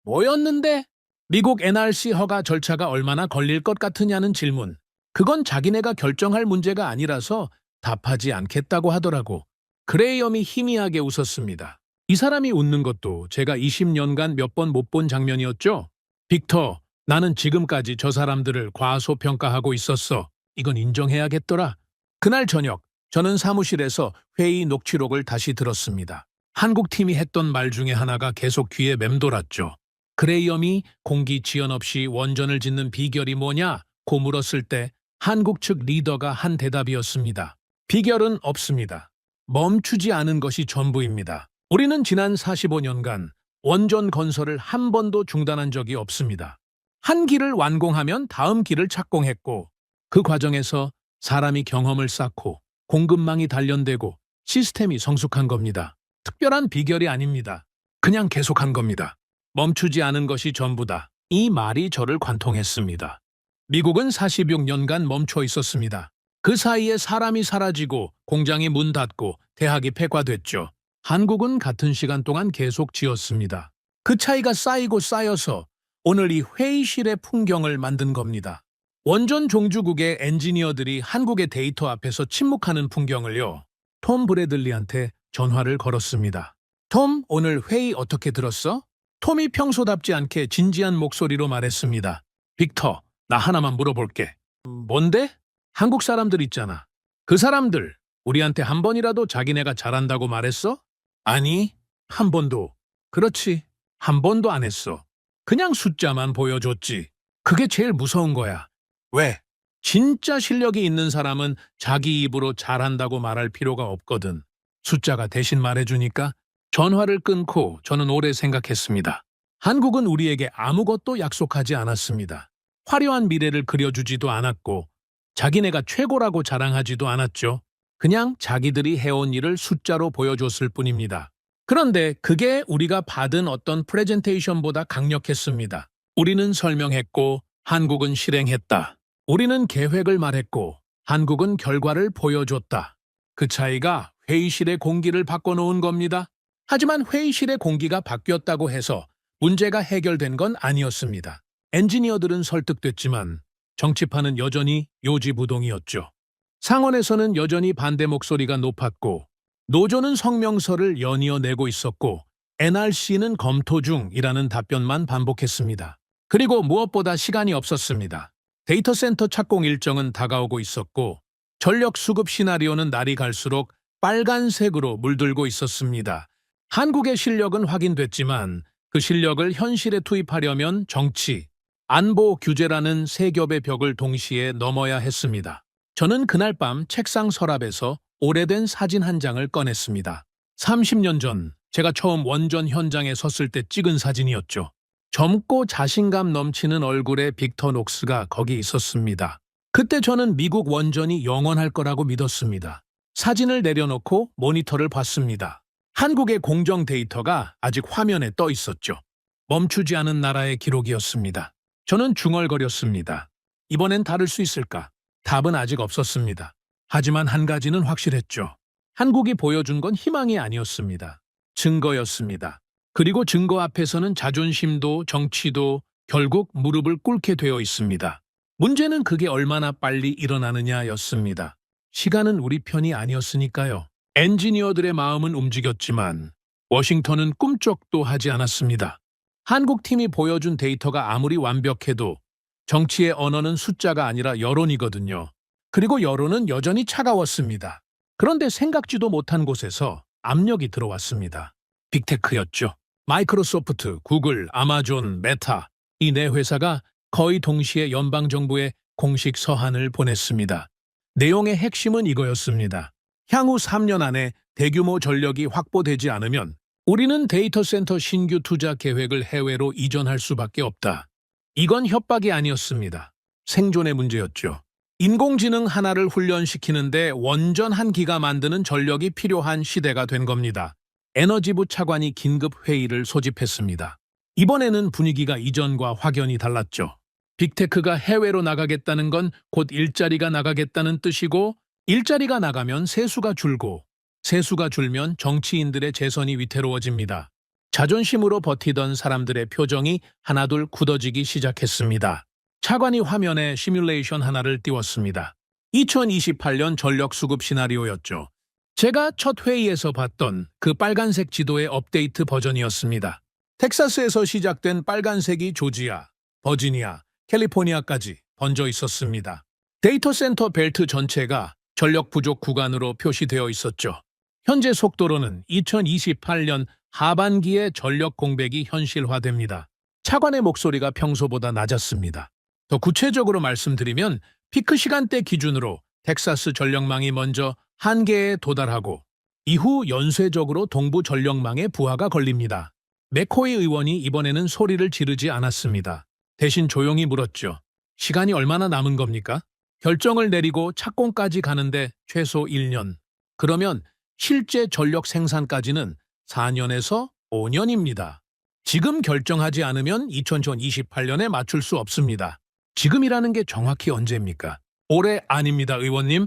뭐였는데? 미국 NRC 허가 절차가 얼마나 걸릴 것 같으냐는 질문. 그건 자기네가 결정할 문제가 아니라서 답하지 않겠다고 하더라고. 그레이엄이 희미하게 웃었습니다. 이 사람이 웃는 것도 제가 20년간 몇 번 못 본 장면이었죠? 빅터, 나는 지금까지 저 사람들을 과소평가하고 있었어. 이건 인정해야겠더라. 그날 저녁, 저는 사무실에서 회의 녹취록을 다시 들었습니다. 한국팀이 했던 말 중에 하나가 계속 귀에 맴돌았죠. 그레이엄이 공기 지연 없이 원전을 짓는 비결이 뭐냐고 물었을 때 한국 측 리더가 한 대답이었습니다. 비결은 없습니다. 멈추지 않은 것이 전부입니다. 우리는 지난 45년간 원전 건설을 한 번도 중단한 적이 없습니다. 한 기를 완공하면 다음 기를 착공했고 그 과정에서 사람이 경험을 쌓고 공급망이 단련되고 시스템이 성숙한 겁니다. 특별한 비결이 아닙니다. 그냥 계속한 겁니다. 멈추지 않은 것이 전부다. 이 말이 저를 관통했습니다. 미국은 46년간 멈춰 있었습니다. 그 사이에 사람이 사라지고 공장이 문 닫고 대학이 폐과됐죠. 한국은 같은 시간 동안 계속 지었습니다. 그 차이가 쌓이고 쌓여서 오늘 이 회의실의 풍경을 만든 겁니다. 원전 종주국의 엔지니어들이 한국의 데이터 앞에서 침묵하는 풍경을요. 톰 브래들리한테 전화를 걸었습니다. 톰, 오늘 회의 어떻게 들었어? 톰이 평소답지 않게 진지한 목소리로 말했습니다. 빅터, 나 하나만 물어볼게. 뭔데? 한국 사람들 있잖아. 그 사람들 우리한테 한 번이라도 자기네가 잘한다고 말했어? 아니, 한 번도. 그렇지, 한 번도 안 했어. 그냥 숫자만 보여줬지. 그게 제일 무서운 거야. 왜? 진짜 실력이 있는 사람은 자기 입으로 잘한다고 말할 필요가 없거든. 숫자가 대신 말해주니까 전화를 끊고 저는 오래 생각했습니다. 한국은 우리에게 아무것도 약속하지 않았습니다. 화려한 미래를 그려주지도 않았고 자기네가 최고라고 자랑하지도 않았죠. 그냥 자기들이 해온 일을 숫자로 보여줬을 뿐입니다. 그런데 그게 우리가 받은 어떤 프레젠테이션보다 강력했습니다. 우리는 설명했고 한국은 실행했다. 우리는 계획을 말했고 한국은 결과를 보여줬다. 그 차이가 회의실의 공기를 바꿔놓은 겁니다. 하지만 회의실의 공기가 바뀌었다고 해서 문제가 해결된 건 아니었습니다. 엔지니어들은 설득됐지만 정치판은 여전히 요지부동이었죠. 상원에서는 여전히 반대 목소리가 높았고 노조는 성명서를 연이어 내고 있었고 NRC는 검토 중이라는 답변만 반복했습니다. 그리고 무엇보다 시간이 없었습니다. 데이터 센터 착공 일정은 다가오고 있었고 전력 수급 시나리오는 날이 갈수록 빨간색으로 물들고 있었습니다. 한국의 실력은 확인됐지만 그 실력을 현실에 투입하려면 정치, 안보 규제라는 세 겹의 벽을 동시에 넘어야 했습니다. 저는 그날 밤 책상 서랍에서 오래된 사진 한 장을 꺼냈습니다. 30년 전 제가 처음 원전 현장에 섰을 때 찍은 사진이었죠. 젊고 자신감 넘치는 얼굴의 빅터 녹스가 거기 있었습니다. 그때 저는 미국 원전이 영원할 거라고 믿었습니다. 사진을 내려놓고 모니터를 봤습니다. 한국의 공정 데이터가 아직 화면에 떠 있었죠. 멈추지 않은 나라의 기록이었습니다. 저는 중얼거렸습니다. 이번엔 다를 수 있을까? 답은 아직 없었습니다. 하지만 한 가지는 확실했죠. 한국이 보여준 건 희망이 아니었습니다. 증거였습니다. 그리고 증거 앞에서는 자존심도 정치도 결국 무릎을 꿇게 되어 있습니다. 문제는 그게 얼마나 빨리 일어나느냐였습니다. 시간은 우리 편이 아니었으니까요. 엔지니어들의 마음은 움직였지만 워싱턴은 꿈쩍도 하지 않았습니다. 한국팀이 보여준 데이터가 아무리 완벽해도 정치의 언어는 숫자가 아니라 여론이거든요. 그리고 여론은 여전히 차가웠습니다. 그런데 생각지도 못한 곳에서 압력이 들어왔습니다. 빅테크였죠. 마이크로소프트, 구글, 아마존, 메타, 이 네 회사가 거의 동시에 연방정부에 공식 서한을 보냈습니다. 내용의 핵심은 이거였습니다. 향후 3년 안에 대규모 전력이 확보되지 않으면 우리는 데이터 센터 신규 투자 계획을 해외로 이전할 수밖에 없다. 이건 협박이 아니었습니다. 생존의 문제였죠. 인공지능 하나를 훈련시키는데 원전 한 기가 만드는 전력이 필요한 시대가 된 겁니다. 에너지부 차관이 긴급 회의를 소집했습니다. 이번에는 분위기가 이전과 확연히 달랐죠. 빅테크가 해외로 나가겠다는 건 곧 일자리가 나가겠다는 뜻이고 일자리가 나가면 세수가 줄고 세수가 줄면 정치인들의 재선이 위태로워집니다. 자존심으로 버티던 사람들의 표정이 하나둘 굳어지기 시작했습니다. 차관이 화면에 시뮬레이션 하나를 띄웠습니다. 2028년 전력 수급 시나리오였죠. 제가 첫 회의에서 봤던 그 빨간색 지도의 업데이트 버전이었습니다. 텍사스에서 시작된 빨간색이 조지아, 버지니아, 캘리포니아까지 번져 있었습니다. 데이터 센터 벨트 전체가 전력 부족 구간으로 표시되어 있었죠. 현재 속도로는 2028년 하반기에 전력 공백이 현실화됩니다. 차관의 목소리가 평소보다 낮았습니다. 더 구체적으로 말씀드리면 피크 시간대 기준으로 텍사스 전력망이 먼저 한계에 도달하고 이후 연쇄적으로 동부 전력망에 부하가 걸립니다. 맥코이 의원이 이번에는 소리를 지르지 않았습니다. 대신 조용히 물었죠. 시간이 얼마나 남은 겁니까? 결정을 내리고 착공까지 가는데 최소 1년. 그러면 실제 전력 생산까지는 4년에서 5년입니다. 지금 결정하지 않으면 2028년에 맞출 수 없습니다. 지금이라는 게 정확히 언제입니까? 올해 아닙니다, 의원님.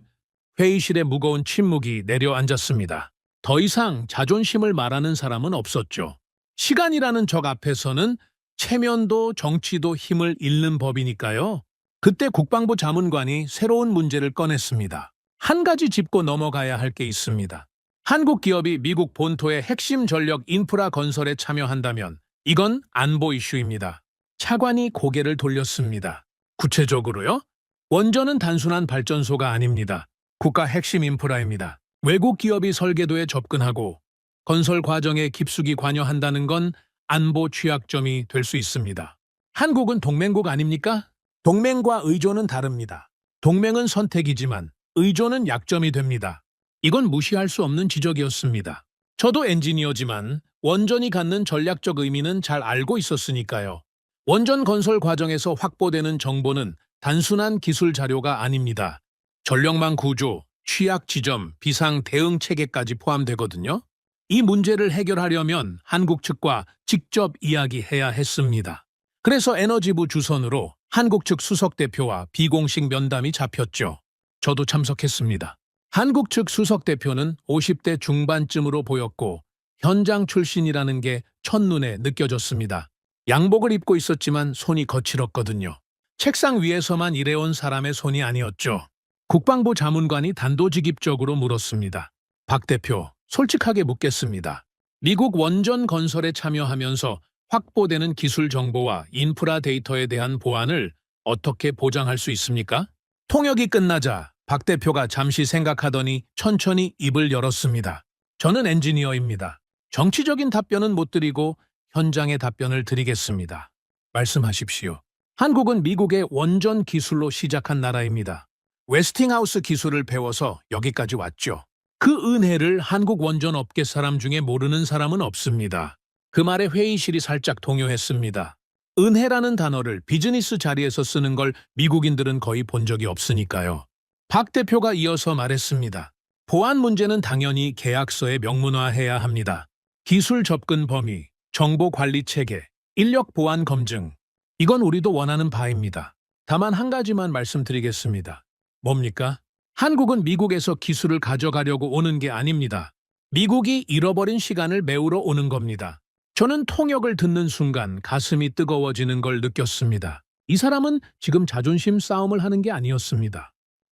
회의실에 무거운 침묵이 내려앉았습니다. 더 이상 자존심을 말하는 사람은 없었죠. 시간이라는 적 앞에서는 체면도 정치도 힘을 잃는 법이니까요. 그때 국방부 자문관이 새로운 문제를 꺼냈습니다. 한 가지 짚고 넘어가야 할 게 있습니다. 한국 기업이 미국 본토의 핵심 전력 인프라 건설에 참여한다면 이건 안보 이슈입니다. 차관이 고개를 돌렸습니다. 구체적으로요? 원전은 단순한 발전소가 아닙니다. 국가 핵심 인프라입니다. 외국 기업이 설계도에 접근하고 건설 과정에 깊숙이 관여한다는 건 안보 취약점이 될 수 있습니다. 한국은 동맹국 아닙니까? 동맹과 의존은 다릅니다. 동맹은 선택이지만 의존은 약점이 됩니다. 이건 무시할 수 없는 지적이었습니다. 저도 엔지니어지만 원전이 갖는 전략적 의미는 잘 알고 있었으니까요. 원전 건설 과정에서 확보되는 정보는 단순한 기술 자료가 아닙니다. 전력망 구조, 취약 지점, 비상 대응 체계까지 포함되거든요. 이 문제를 해결하려면 한국 측과 직접 이야기해야 했습니다. 그래서 에너지부 주선으로 한국 측 수석 대표와 비공식 면담이 잡혔죠. 저도 참석했습니다. 한국 측 수석 대표는 50대 중반쯤으로 보였고 현장 출신이라는 게 첫눈에 느껴졌습니다. 양복을 입고 있었지만 손이 거칠었거든요. 책상 위에서만 일해온 사람의 손이 아니었죠. 국방부 자문관이 단도직입적으로 물었습니다. 박 대표, 솔직하게 묻겠습니다. 미국 원전 건설에 참여하면서 확보되는 기술 정보와 인프라 데이터에 대한 보안을 어떻게 보장할 수 있습니까? 통역이 끝나자 박 대표가 잠시 생각하더니 천천히 입을 열었습니다. 저는 엔지니어입니다. 정치적인 답변은 못 드리고 현장의 답변을 드리겠습니다. 말씀하십시오. 한국은 미국의 원전 기술로 시작한 나라입니다. 웨스팅하우스 기술을 배워서 여기까지 왔죠. 그 은혜를 한국 원전 업계 사람 중에 모르는 사람은 없습니다. 그 말에 회의실이 살짝 동요했습니다. 은혜라는 단어를 비즈니스 자리에서 쓰는 걸 미국인들은 거의 본 적이 없으니까요. 박 대표가 이어서 말했습니다. 보안 문제는 당연히 계약서에 명문화해야 합니다. 기술 접근 범위, 정보 관리 체계, 인력 보안 검증. 이건 우리도 원하는 바입니다. 다만 한 가지만 말씀드리겠습니다. 뭡니까? 한국은 미국에서 기술을 가져가려고 오는 게 아닙니다. 미국이 잃어버린 시간을 메우러 오는 겁니다. 저는 통역을 듣는 순간 가슴이 뜨거워지는 걸 느꼈습니다. 이 사람은 지금 자존심 싸움을 하는 게 아니었습니다.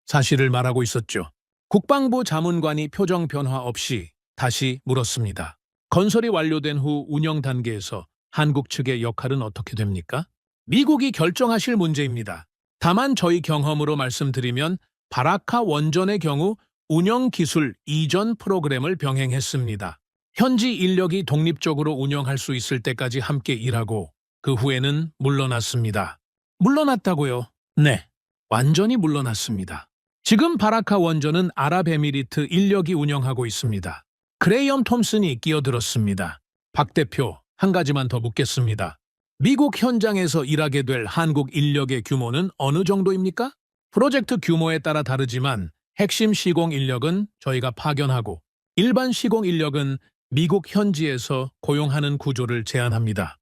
사실을 말하고 있었죠. 국방부 자문관이 표정 변화 없이 다시 물었습니다. 건설이 완료된 후 운영 단계에서 한국 측의 역할은 어떻게 됩니까? 미국이 결정하실 문제입니다. 다만 저희 경험으로 말씀드리면 바라카 원전의 경우 운영 기술 이전 프로그램을 병행했습니다. 현지 인력이 독립적으로 운영할 수 있을 때까지 함께 일하고 그 후에는 물러났습니다. 물러났다고요? 네, 완전히 물러났습니다. 지금 바라카 원전은 아랍에미리트 인력이 운영하고 있습니다. 그레이엄 톰슨이 끼어들었습니다. 박 대표, 한 가지만 더 묻겠습니다. 미국 현장에서 일하게 될 한국 인력의 규모는 어느 정도입니까? 프로젝트 규모에 따라 다르지만 핵심 시공 인력은 저희가 파견하고 일반 시공 인력은 미국 현지에서 고용하는 구조를 제안합니다.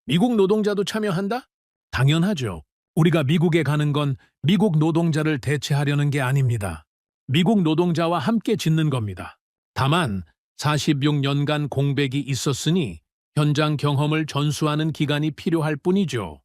미국 노동자도 참여한다? 당연하죠. 우리가 미국에 가는 건 미국 노동자를 대체하려는 게 아닙니다. 미국 노동자와 함께 짓는 겁니다. 다만 46년간 공백이 있었으니 현장 경험을 전수하는 기간이 필요할 뿐이죠.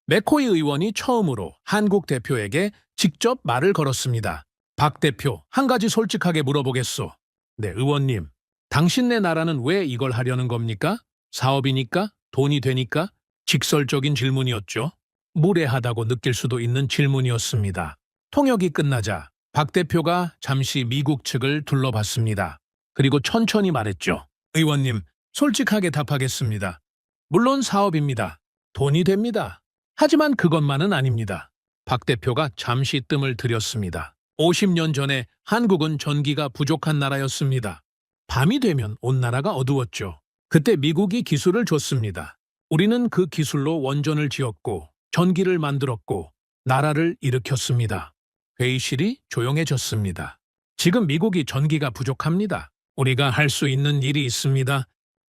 맥코이 의원이 처음으로 한국 대표에게 직접 말을 걸었습니다. 박 대표, 한 가지 솔직하게 물어보겠소. 네, 의원님. 당신네 나라는 왜 이걸 하려는 겁니까? 사업이니까? 돈이 되니까? 직설적인 질문이었죠. 무례하다고 느낄 수도 있는 질문이었습니다. 통역이 끝나자 박 대표가 잠시 미국 측을 둘러봤습니다. 그리고 천천히 말했죠. 의원님, 솔직하게 답하겠습니다. 물론 사업입니다. 돈이 됩니다. 하지만 그것만은 아닙니다. 박 대표가 잠시 뜸을 들였습니다. 50년 전에 한국은 전기가 부족한 나라였습니다. 밤이 되면 온 나라가 어두웠죠. 그때 미국이 기술을 줬습니다. 우리는 그 기술로 원전을 지었고 전기를 만들었고 나라를 일으켰습니다. 회의실이 조용해졌습니다. 지금 미국이 전기가 부족합니다. 우리가 할 수 있는 일이 있습니다.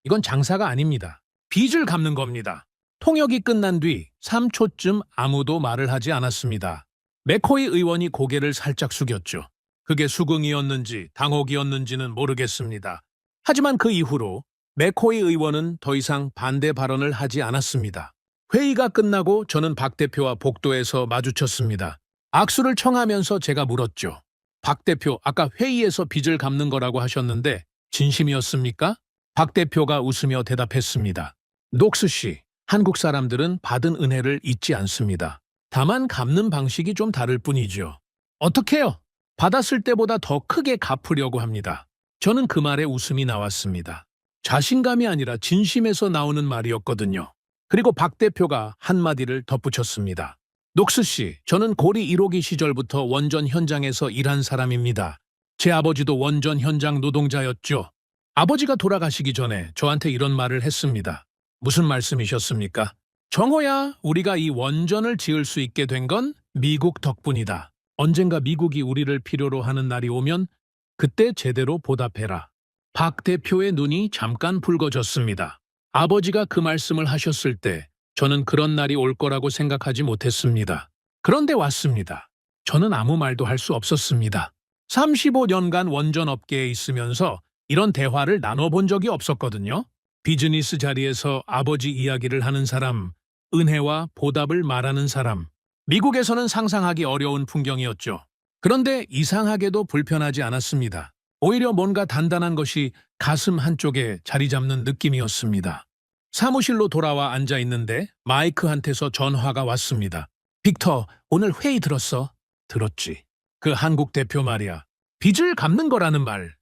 이건 장사가 아닙니다. 빚을 갚는 겁니다. 통역이 끝난 뒤 3초쯤 아무도 말을 하지 않았습니다. 맥코이 의원이 고개를 살짝 숙였죠. 그게 수긍이었는지 당혹이었는지는 모르겠습니다. 하지만 그 이후로 맥코이 의원은 더 이상 반대 발언을 하지 않았습니다. 회의가 끝나고 저는 박 대표와 복도에서 마주쳤습니다. 악수를 청하면서 제가 물었죠. 박 대표, 아까 회의에서 빚을 갚는 거라고 하셨는데 진심이었습니까? 박 대표가 웃으며 대답했습니다. 녹스 씨, 한국 사람들은 받은 은혜를 잊지 않습니다. 다만 갚는 방식이 좀 다를 뿐이죠. 어떻게요? 받았을 때보다 더 크게 갚으려고 합니다. 저는 그 말에 웃음이 나왔습니다. 자신감이 아니라 진심에서 나오는 말이었거든요. 그리고 박 대표가 한마디를 덧붙였습니다. 녹스 씨, 저는 고리 1호기 시절부터 원전 현장에서 일한 사람입니다. 제 아버지도 원전 현장 노동자였죠. 아버지가 돌아가시기 전에 저한테 이런 말을 했습니다. 무슨 말씀이셨습니까? 정호야, 우리가 이 원전을 지을 수 있게 된 건 미국 덕분이다. 언젠가 미국이 우리를 필요로 하는 날이 오면 그때 제대로 보답해라. 박 대표의 눈이 잠깐 붉어졌습니다. 아버지가 그 말씀을 하셨을 때 저는 그런 날이 올 거라고 생각하지 못했습니다. 그런데 왔습니다. 저는 아무 말도 할 수 없었습니다. 35년간 원전 업계에 있으면서 이런 대화를 나눠본 적이 없었거든요. 비즈니스 자리에서 아버지 이야기를 하는 사람, 은혜와 보답을 말하는 사람. 미국에서는 상상하기 어려운 풍경이었죠. 그런데 이상하게도 불편하지 않았습니다. 오히려 뭔가 단단한 것이 가슴 한쪽에 자리 잡는 느낌이었습니다. 사무실로 돌아와 앉아 있는데 마이크한테서 전화가 왔습니다. 빅터, 오늘 회의 들었어? 들었지. 그 한국 대표 말이야. 빚을 갚는 거라는 말.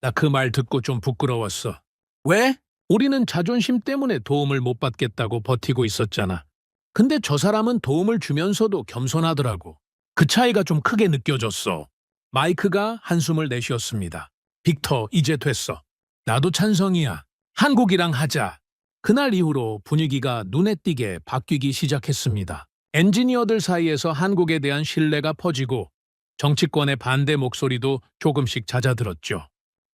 나 그 말 듣고 좀 부끄러웠어. 왜? 우리는 자존심 때문에 도움을 못 받겠다고 버티고 있었잖아. 근데 저 사람은 도움을 주면서도 겸손하더라고. 그 차이가 좀 크게 느껴졌어. 마이크가 한숨을 내쉬었습니다. 빅터, 이제 됐어. 나도 찬성이야. 한국이랑 하자. 그날 이후로 분위기가 눈에 띄게 바뀌기 시작했습니다. 엔지니어들 사이에서 한국에 대한 신뢰가 퍼지고 정치권의 반대 목소리도 조금씩 잦아들었죠.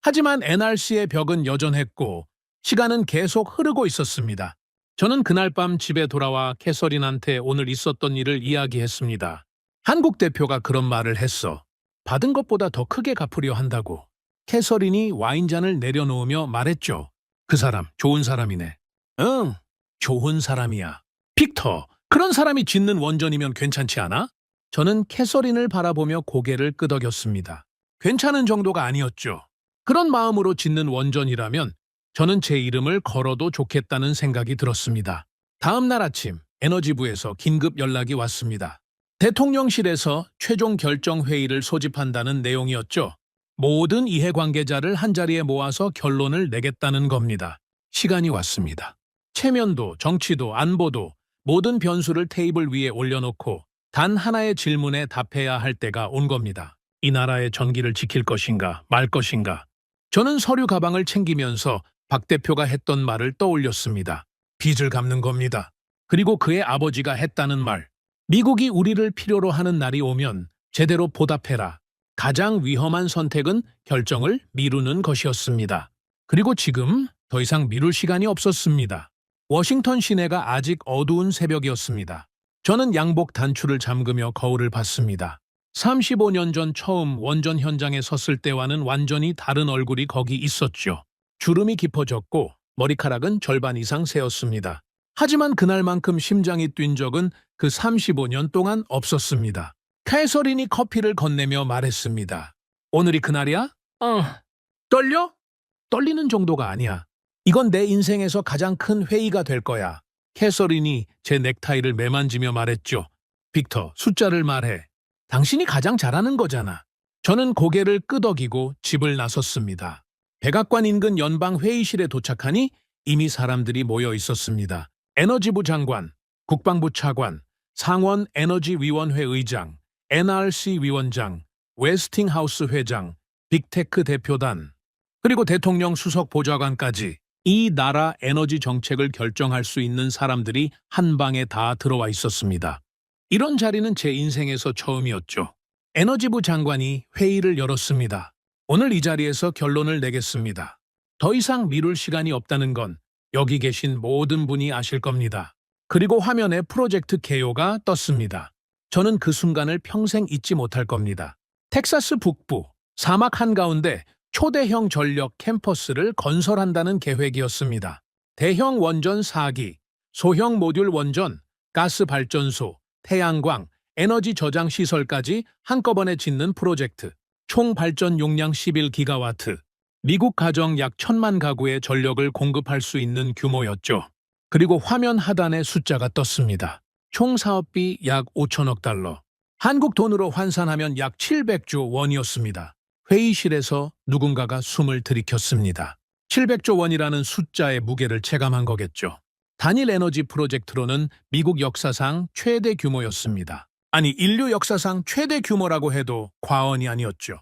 하지만 NRC의 벽은 여전했고 시간은 계속 흐르고 있었습니다. 저는 그날 밤 집에 돌아와 캐서린한테 오늘 있었던 일을 이야기했습니다. 한국 대표가 그런 말을 했어. 받은 것보다 더 크게 갚으려 한다고. 캐서린이 와인잔을 내려놓으며 말했죠. 그 사람 좋은 사람이네. 응, 좋은 사람이야. 빅터, 그런 사람이 짓는 원전이면 괜찮지 않아? 저는 캐서린을 바라보며 고개를 끄덕였습니다. 괜찮은 정도가 아니었죠. 그런 마음으로 짓는 원전이라면 저는 제 이름을 걸어도 좋겠다는 생각이 들었습니다. 다음 날 아침 에너지부에서 긴급 연락이 왔습니다. 대통령실에서 최종 결정 회의를 소집한다는 내용이었죠. 모든 이해관계자를 한자리에 모아서 결론을 내겠다는 겁니다. 시간이 왔습니다. 체면도 정치도 안보도 모든 변수를 테이블 위에 올려놓고 단 하나의 질문에 답해야 할 때가 온 겁니다. 이 나라의 전기를 지킬 것인가 말 것인가. 저는 서류 가방을 챙기면서 박 대표가 했던 말을 떠올렸습니다. 빚을 갚는 겁니다. 그리고 그의 아버지가 했다는 말. 미국이 우리를 필요로 하는 날이 오면 제대로 보답해라. 가장 위험한 선택은 결정을 미루는 것이었습니다. 그리고 지금 더 이상 미룰 시간이 없었습니다. 워싱턴 시내가 아직 어두운 새벽이었습니다. 저는 양복 단추를 잠그며 거울을 봤습니다. 35년 전 처음 원전 현장에 섰을 때와는 완전히 다른 얼굴이 거기 있었죠. 주름이 깊어졌고 머리카락은 절반 이상 새었습니다. 하지만 그날만큼 심장이 뛴 적은 그 35년 동안 없었습니다. 캐서린이 커피를 건네며 말했습니다. 오늘이 그날이야? 떨려? 떨리는 정도가 아니야. 이건 내 인생에서 가장 큰 회의가 될 거야. 캐서린이 제 넥타이를 매만지며 말했죠. 빅터, 숫자를 말해. 당신이 가장 잘하는 거잖아. 저는 고개를 끄덕이고 집을 나섰습니다. 백악관 인근 연방회의실에 도착하니 이미 사람들이 모여 있었습니다. 에너지부 장관, 국방부 차관, 상원 에너지위원회 의장, NRC 위원장, 웨스팅하우스 회장, 빅테크 대표단, 그리고 대통령 수석 보좌관까지 이 나라 에너지 정책을 결정할 수 있는 사람들이 한 방에 다 들어와 있었습니다. 이런 자리는 제 인생에서 처음이었죠. 에너지부 장관이 회의를 열었습니다. 오늘 이 자리에서 결론을 내겠습니다. 더 이상 미룰 시간이 없다는 건 여기 계신 모든 분이 아실 겁니다. 그리고 화면에 프로젝트 개요가 떴습니다. 저는 그 순간을 평생 잊지 못할 겁니다. 텍사스 북부, 사막 한가운데 초대형 전력 캠퍼스를 건설한다는 계획이었습니다. 대형 원전 4기, 소형 모듈 원전, 가스 발전소, 태양광, 에너지 저장 시설까지 한꺼번에 짓는 프로젝트. 총 발전 용량 11기가와트. 미국 가정 약 1,000만 가구의 전력을 공급할 수 있는 규모였죠. 그리고 화면 하단에 숫자가 떴습니다. 총 사업비 약 5천억 달러. 한국 돈으로 환산하면 약 700조 원이었습니다. 회의실에서 누군가가 숨을 들이켰습니다. 700조 원이라는 숫자의 무게를 체감한 거겠죠. 단일 에너지 프로젝트로는 미국 역사상 최대 규모였습니다. 아니, 인류 역사상 최대 규모라고 해도 과언이 아니었죠.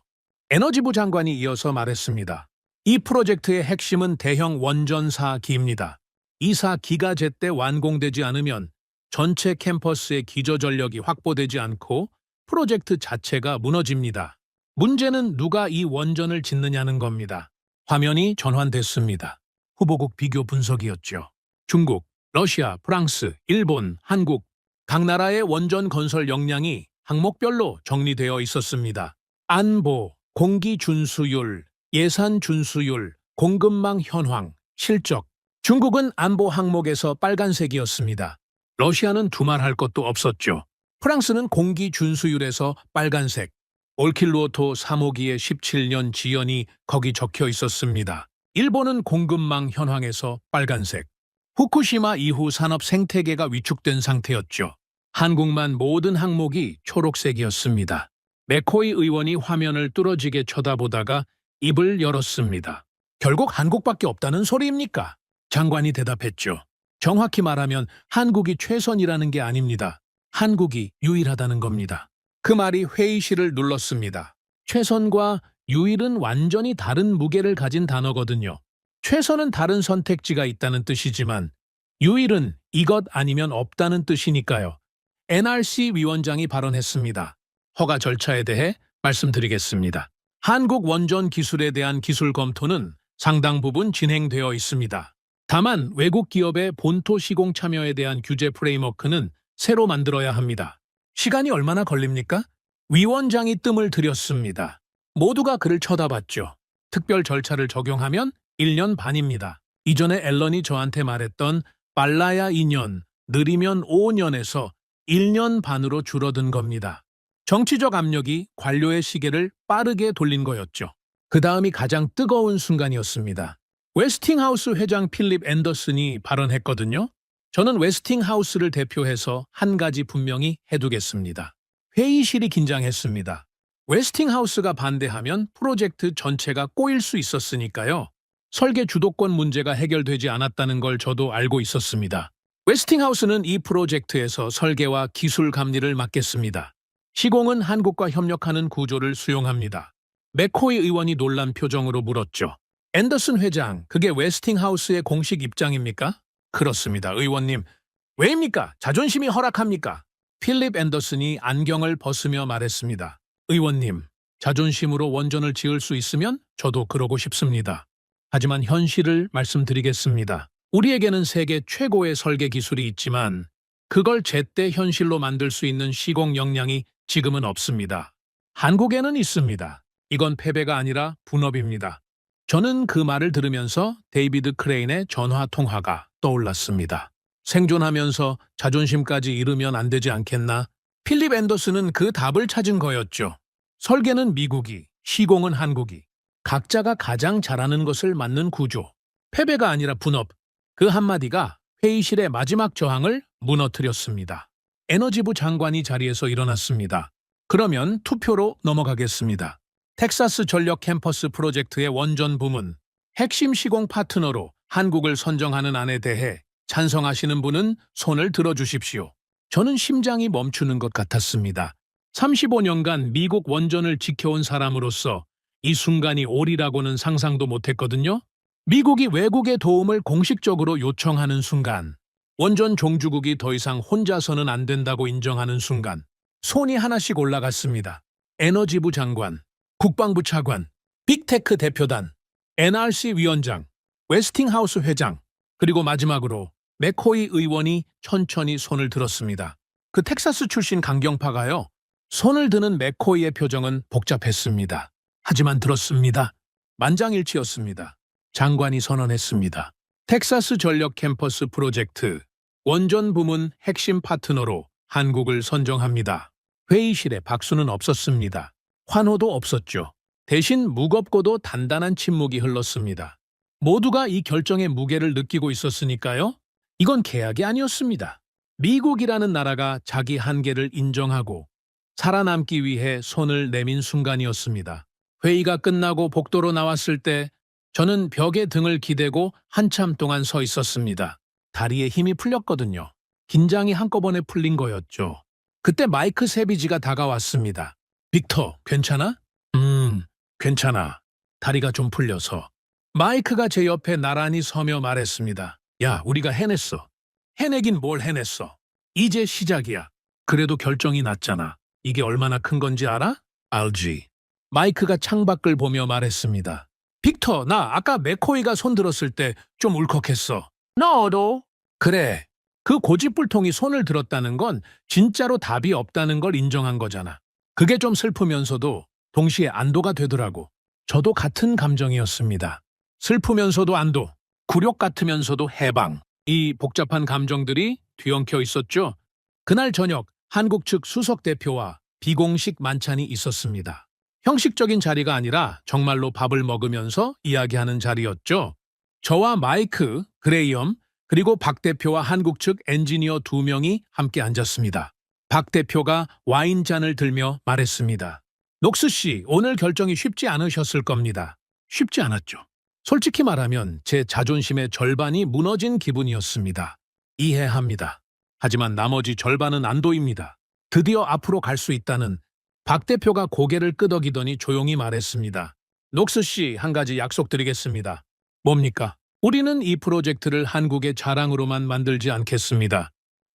에너지부 장관이 이어서 말했습니다. 이 프로젝트의 핵심은 대형 원전 4기입니다. 이 4기가 제때 완공되지 않으면 전체 캠퍼스의 기저전력이 확보되지 않고 프로젝트 자체가 무너집니다. 문제는 누가 이 원전을 짓느냐는 겁니다. 화면이 전환됐습니다. 후보국 비교 분석이었죠. 중국, 러시아, 프랑스, 일본, 한국 각 나라의 원전 건설 역량이 항목별로 정리되어 있었습니다. 안보, 공기 준수율, 예산 준수율, 공급망 현황, 실적. 중국은 안보 항목에서 빨간색이었습니다. 러시아는 두말할 것도 없었죠. 프랑스는 공기 준수율에서 빨간색, 올킬루오토 3호기의 17년 지연이 거기 적혀 있었습니다. 일본은 공급망 현황에서 빨간색, 후쿠시마 이후 산업 생태계가 위축된 상태였죠. 한국만 모든 항목이 초록색이었습니다. 맥코이 의원이 화면을 뚫어지게 쳐다보다가 입을 열었습니다. 결국 한국밖에 없다는 소리입니까? 장관이 대답했죠. 정확히 말하면 한국이 최선이라는 게 아닙니다. 한국이 유일하다는 겁니다. 그 말이 회의실을 눌렀습니다. 최선과 유일은 완전히 다른 무게를 가진 단어거든요. 최선은 다른 선택지가 있다는 뜻이지만 유일은 이것 아니면 없다는 뜻이니까요. NRC 위원장이 발언했습니다. 허가 절차에 대해 말씀드리겠습니다. 한국 원전 기술에 대한 기술 검토는 상당 부분 진행되어 있습니다. 다만 외국 기업의 본토 시공 참여에 대한 규제 프레임워크는 새로 만들어야 합니다. 시간이 얼마나 걸립니까? 위원장이 뜸을 들였습니다. 모두가 그를 쳐다봤죠. 특별 절차를 적용하면 1년 반입니다. 이전에 앨런이 저한테 말했던 빨라야 2년, 느리면 5년에서 1년 반으로 줄어든 겁니다. 정치적 압력이 관료의 시계를 빠르게 돌린 거였죠. 그 다음이 가장 뜨거운 순간이었습니다. 웨스팅하우스 회장 필립 앤더슨이 발언했거든요. 저는 웨스팅하우스를 대표해서 한 가지 분명히 해두겠습니다. 회의실이 긴장했습니다. 웨스팅하우스가 반대하면 프로젝트 전체가 꼬일 수 있었으니까요. 설계 주도권 문제가 해결되지 않았다는 걸 저도 알고 있었습니다. 웨스팅하우스는 이 프로젝트에서 설계와 기술 감리를 맡겠습니다. 시공은 한국과 협력하는 구조를 수용합니다. 맥코이 의원이 놀란 표정으로 물었죠. 앤더슨 회장, 그게 웨스팅하우스의 공식 입장입니까? 그렇습니다, 의원님. 왜입니까? 자존심이 허락합니까? 필립 앤더슨이 안경을 벗으며 말했습니다. 의원님, 자존심으로 원전을 지을 수 있으면 저도 그러고 싶습니다. 하지만 현실을 말씀드리겠습니다. 우리에게는 세계 최고의 설계 기술이 있지만 그걸 제때 현실로 만들 수 있는 시공 역량이 지금은 없습니다. 한국에는 있습니다. 이건 패배가 아니라 분업입니다. 저는 그 말을 들으면서 데이비드 크레인의 전화 통화가 떠올랐습니다. 생존하면서 자존심까지 잃으면 안 되지 않겠나? 필립 앤더슨은 그 답을 찾은 거였죠. 설계는 미국이, 시공은 한국이. 각자가 가장 잘하는 것을 맡는 구조. 패배가 아니라 분업. 그 한마디가 회의실의 마지막 저항을 무너뜨렸습니다. 에너지부 장관이 자리에서 일어났습니다. 그러면 투표로 넘어가겠습니다. 텍사스 전력 캠퍼스 프로젝트의 원전 부문, 핵심 시공 파트너로 한국을 선정하는 안에 대해 찬성하시는 분은 손을 들어주십시오. 저는 심장이 멈추는 것 같았습니다. 35년간 미국 원전을 지켜온 사람으로서 이 순간이 오리라고는 상상도 못했거든요. 미국이 외국의 도움을 공식적으로 요청하는 순간, 원전 종주국이 더 이상 혼자서는 안 된다고 인정하는 순간, 손이 하나씩 올라갔습니다. 에너지부 장관, 국방부 차관, 빅테크 대표단, NRC 위원장, 웨스팅하우스 회장, 그리고 마지막으로 맥코이 의원이 천천히 손을 들었습니다. 그 텍사스 출신 강경파가요. 손을 드는 맥코이의 표정은 복잡했습니다. 하지만 들었습니다. 만장일치였습니다. 장관이 선언했습니다. 텍사스 전력 캠퍼스 프로젝트 원전 부문 핵심 파트너로 한국을 선정합니다. 회의실에 박수는 없었습니다. 환호도 없었죠. 대신 무겁고도 단단한 침묵이 흘렀습니다. 모두가 이 결정의 무게를 느끼고 있었으니까요. 이건 계약이 아니었습니다. 미국이라는 나라가 자기 한계를 인정하고 살아남기 위해 손을 내민 순간이었습니다. 회의가 끝나고 복도로 나왔을 때 저는 벽에 등을 기대고 한참 동안 서 있었습니다. 다리에 힘이 풀렸거든요. 긴장이 한꺼번에 풀린 거였죠. 그때 마이크 세비지가 다가왔습니다. 빅터, 괜찮아? 괜찮아. 다리가 좀 풀려서. 마이크가 제 옆에 나란히 서며 말했습니다. 야, 우리가 해냈어. 해내긴 뭘 해냈어. 이제 시작이야. 그래도 결정이 났잖아. 이게 얼마나 큰 건지 알아? 알지. 마이크가 창밖을 보며 말했습니다. 빅터, 나 아까 맥코이가 손 들었을 때 좀 울컥했어. 너도? 그래. 그 고집불통이 손을 들었다는 건 진짜로 답이 없다는 걸 인정한 거잖아. 그게 좀 슬프면서도 동시에 안도가 되더라고. 저도 같은 감정이었습니다. 슬프면서도 안도, 굴욕 같으면서도 해방. 이 복잡한 감정들이 뒤엉켜 있었죠. 그날 저녁 한국 측 수석 대표와 비공식 만찬이 있었습니다. 형식적인 자리가 아니라 정말로 밥을 먹으면서 이야기하는 자리였죠. 저와 마이크, 그레이엄, 그리고 박 대표와 한국 측 엔지니어 2명이 함께 앉았습니다. 박 대표가 와인잔을 들며 말했습니다. 녹스 씨, 오늘 결정이 쉽지 않으셨을 겁니다. 쉽지 않았죠. 솔직히 말하면 제 자존심의 절반이 무너진 기분이었습니다. 이해합니다. 하지만 나머지 절반은 안도입니다. 드디어 앞으로 갈 수 있다는 박 대표가 고개를 끄덕이더니 조용히 말했습니다. 녹스 씨, 한 가지 약속드리겠습니다. 뭡니까? 우리는 이 프로젝트를 한국의 자랑으로만 만들지 않겠습니다.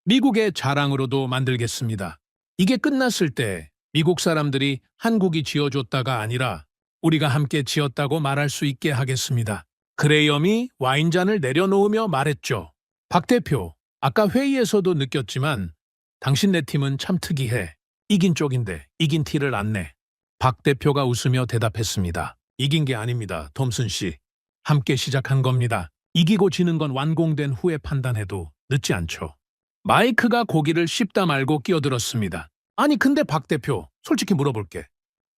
미국의 자랑으로도 만들겠습니다. 이게 끝났을 때 미국 사람들이 한국이 지어줬다가 아니라 우리가 함께 지었다고 말할 수 있게 하겠습니다. 그레이엄이 와인잔을 내려놓으며 말했죠. 박 대표, 아까 회의에서도 느꼈지만 당신네 팀은 참 특이해. 이긴 쪽인데 이긴 티를 안 내. 박 대표가 웃으며 대답했습니다. 이긴 게 아닙니다, 톰슨 씨. 함께 시작한 겁니다. 이기고 지는 건 완공된 후에 판단해도 늦지 않죠. 마이크가 고기를 씹다 말고 끼어들었습니다. 아니 근데 박 대표, 솔직히 물어볼게.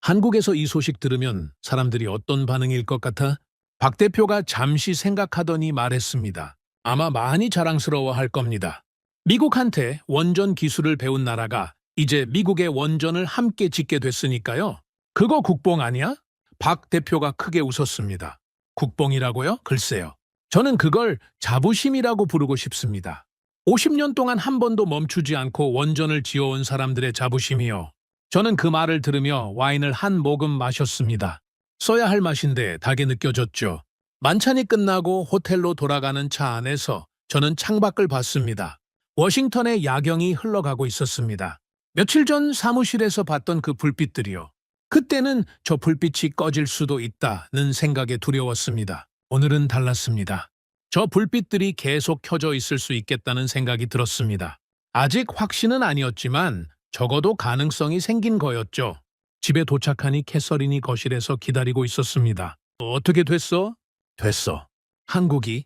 한국에서 이 소식 들으면 사람들이 어떤 반응일 것 같아? 박 대표가 잠시 생각하더니 말했습니다. 아마 많이 자랑스러워할 겁니다. 미국한테 원전 기술을 배운 나라가 이제 미국의 원전을 함께 짓게 됐으니까요. 그거 국뽕 아니야? 박 대표가 크게 웃었습니다. 국뽕이라고요? 글쎄요. 저는 그걸 자부심이라고 부르고 싶습니다. 50년 동안 한 번도 멈추지 않고 원전을 지어온 사람들의 자부심이요. 저는 그 말을 들으며 와인을 한 모금 마셨습니다. 써야 할 맛인데 달게 느껴졌죠. 만찬이 끝나고 호텔로 돌아가는 차 안에서 저는 창밖을 봤습니다. 워싱턴의 야경이 흘러가고 있었습니다. 며칠 전 사무실에서 봤던 그 불빛들이요. 그때는 저 불빛이 꺼질 수도 있다는 생각에 두려웠습니다. 오늘은 달랐습니다. 저 불빛들이 계속 켜져 있을 수 있겠다는 생각이 들었습니다. 아직 확신은 아니었지만 적어도 가능성이 생긴 거였죠. 집에 도착하니 캐서린이 거실에서 기다리고 있었습니다. 어떻게 됐어? 됐어. 한국이?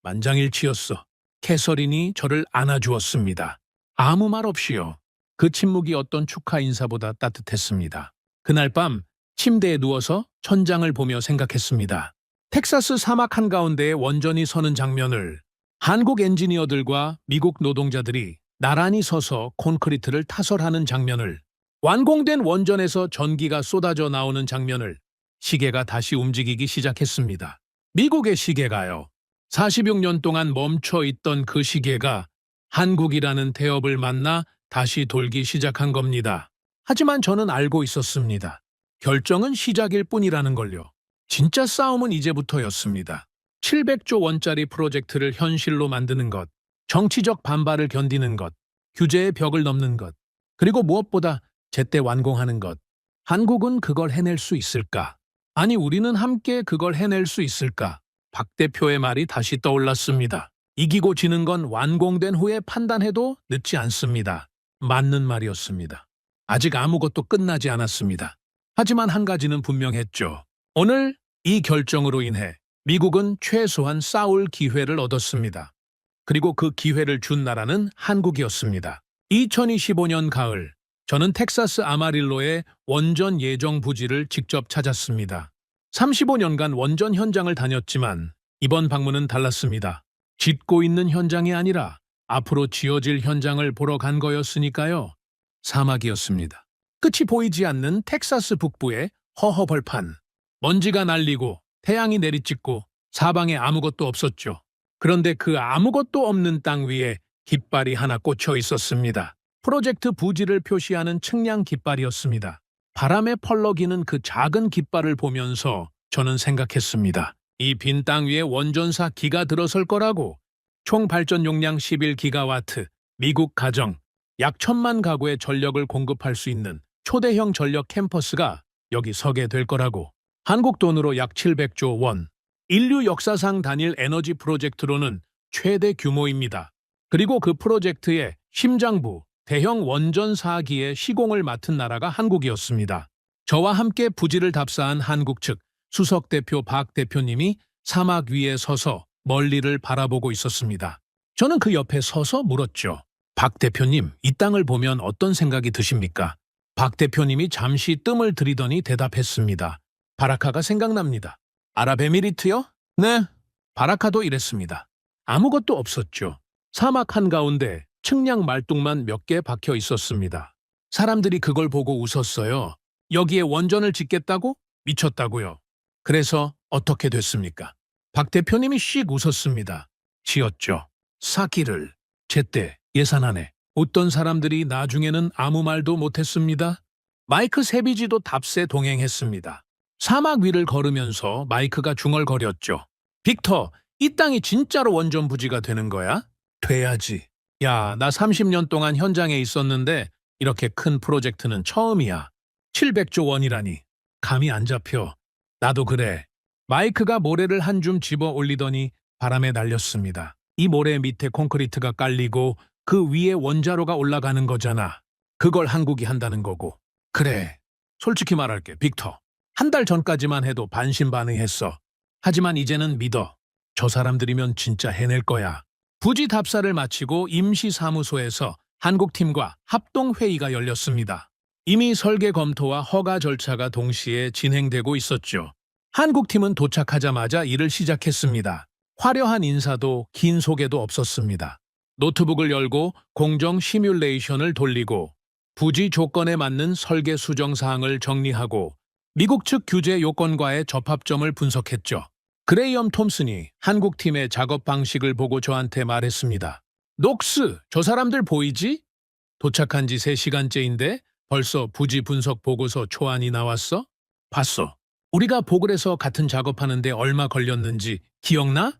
만장일치였어. 캐서린이 저를 안아주었습니다. 아무 말 없이요. 그 침묵이 어떤 축하 인사보다 따뜻했습니다. 그날 밤 침대에 누워서 천장을 보며 생각했습니다. 텍사스 사막 한가운데에 원전이 서는 장면을 한국 엔지니어들과 미국 노동자들이 나란히 서서 콘크리트를 타설하는 장면을 완공된 원전에서 전기가 쏟아져 나오는 장면을 시계가 다시 움직이기 시작했습니다. 미국의 시계가요. 46년 동안 멈춰 있던 그 시계가 한국이라는 태엽을 만나 다시 돌기 시작한 겁니다. 하지만 저는 알고 있었습니다. 결정은 시작일 뿐이라는 걸요. 진짜 싸움은 이제부터였습니다. 700조 원짜리 프로젝트를 현실로 만드는 것, 정치적 반발을 견디는 것, 규제의 벽을 넘는 것, 그리고 무엇보다 제때 완공하는 것. 한국은 그걸 해낼 수 있을까? 아니, 우리는 함께 그걸 해낼 수 있을까? 박 대표의 말이 다시 떠올랐습니다. 이기고 지는 건 완공된 후에 판단해도 늦지 않습니다. 맞는 말이었습니다. 아직 아무것도 끝나지 않았습니다. 하지만 한 가지는 분명했죠. 오늘 이 결정으로 인해 미국은 최소한 싸울 기회를 얻었습니다. 그리고 그 기회를 준 나라는 한국이었습니다. 2025년 가을, 저는 텍사스 아마릴로의 원전 예정 부지를 직접 찾았습니다. 35년간 원전 현장을 다녔지만 이번 방문은 달랐습니다. 짓고 있는 현장이 아니라 앞으로 지어질 현장을 보러 간 거였으니까요. 사막이었습니다. 끝이 보이지 않는 텍사스 북부의 허허벌판. 먼지가 날리고 태양이 내리찍고 사방에 아무것도 없었죠. 그런데 그 아무것도 없는 땅 위에 깃발이 하나 꽂혀 있었습니다. 프로젝트 부지를 표시하는 측량 깃발이었습니다. 바람에 펄럭이는 그 작은 깃발을 보면서 저는 생각했습니다. 이 빈 땅 위에 원전사 기가 들어설 거라고. 총 발전 용량 11기가와트, 미국 가정, 약 1,000만 가구의 전력을 공급할 수 있는 초대형 전력 캠퍼스가 여기 서게 될 거라고. 한국 돈으로 약 700조 원. 인류 역사상 단일 에너지 프로젝트로는 최대 규모입니다. 그리고 그 프로젝트의 심장부, 대형 원전 4기의 시공을 맡은 나라가 한국이었습니다. 저와 함께 부지를 답사한 한국 측 수석 대표 박 대표님이 사막 위에 서서 멀리를 바라보고 있었습니다. 저는 그 옆에 서서 물었죠. 박 대표님, 이 땅을 보면 어떤 생각이 드십니까? 박 대표님이 잠시 뜸을 들이더니 대답했습니다. 바라카가 생각납니다. 아랍에미리트요? 네, 바라카도 이랬습니다. 아무것도 없었죠. 사막 한가운데 측량 말뚝만 몇 개 박혀 있었습니다. 사람들이 그걸 보고 웃었어요. 여기에 원전을 짓겠다고? 미쳤다고요. 그래서 어떻게 됐습니까? 박 대표님이 씩 웃었습니다. 지었죠. 사기를 제때 예산안에 웃던 사람들이 나중에는 아무 말도 못했습니다. 마이크 세비지도 답세 동행했습니다. 사막 위를 걸으면서 마이크가 중얼거렸죠. 빅터, 이 땅이 진짜로 원전 부지가 되는 거야? 돼야지. 야, 나 30년 동안 현장에 있었는데 이렇게 큰 프로젝트는 처음이야. 700조 원이라니. 감이 안 잡혀. 나도 그래. 마이크가 모래를 한 줌 집어 올리더니 바람에 날렸습니다. 이 모래 밑에 콘크리트가 깔리고 그 위에 원자로가 올라가는 거잖아. 그걸 한국이 한다는 거고. 그래. 솔직히 말할게, 빅터. 한 달 전까지만 해도 반신반의했어. 하지만 이제는 믿어. 저 사람들이면 진짜 해낼 거야. 부지 답사를 마치고 임시사무소에서 한국팀과 합동회의가 열렸습니다. 이미 설계 검토와 허가 절차가 동시에 진행되고 있었죠. 한국팀은 도착하자마자 일을 시작했습니다. 화려한 인사도 긴 소개도 없었습니다. 노트북을 열고 공정 시뮬레이션을 돌리고 부지 조건에 맞는 설계 수정 사항을 정리하고 미국 측 규제 요건과의 접합점을 분석했죠. 그레이엄 톰슨이 한국팀의 작업 방식을 보고 저한테 말했습니다. 녹스, 저 사람들 보이지? 도착한 지 3시간째인데 벌써 부지 분석 보고서 초안이 나왔어? 봤어. 우리가 보글에서 같은 작업하는데 얼마 걸렸는지 기억나?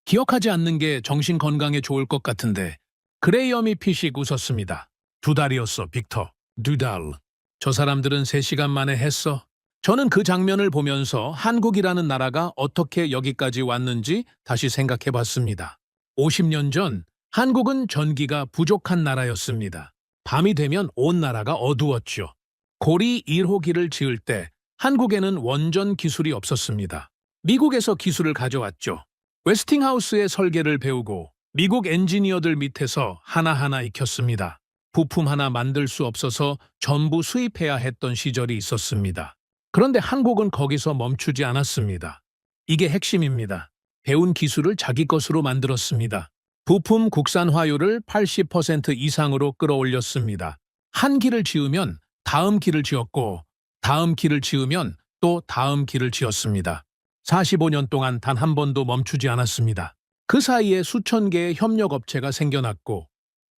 기억하지 않는 게 정신 건강에 좋을 것 같은데. 그레이엄이 피식 웃었습니다. 2달이었어, 빅터. 2달. 저 사람들은 3시간 만에 했어. 저는 그 장면을 보면서 한국이라는 나라가 어떻게 여기까지 왔는지 다시 생각해 봤습니다. 50년 전 한국은 전기가 부족한 나라였습니다. 밤이 되면 온 나라가 어두웠죠. 고리 1호기를 지을 때 한국에는 원전 기술이 없었습니다. 미국에서 기술을 가져왔죠. 웨스팅하우스의 설계를 배우고 미국 엔지니어들 밑에서 하나하나 익혔습니다. 부품 하나 만들 수 없어서 전부 수입해야 했던 시절이 있었습니다. 그런데 한국은 거기서 멈추지 않았습니다. 이게 핵심입니다. 배운 기술을 자기 것으로 만들었습니다. 부품 국산화율을 80% 이상으로 끌어올렸습니다. 한 길을 지으면 다음 길을 지었고 다음 길을 지으면 또 다음 길을 지었습니다. 45년 동안 단 한 번도 멈추지 않았습니다. 그 사이에 수천 개의 협력업체가 생겨났고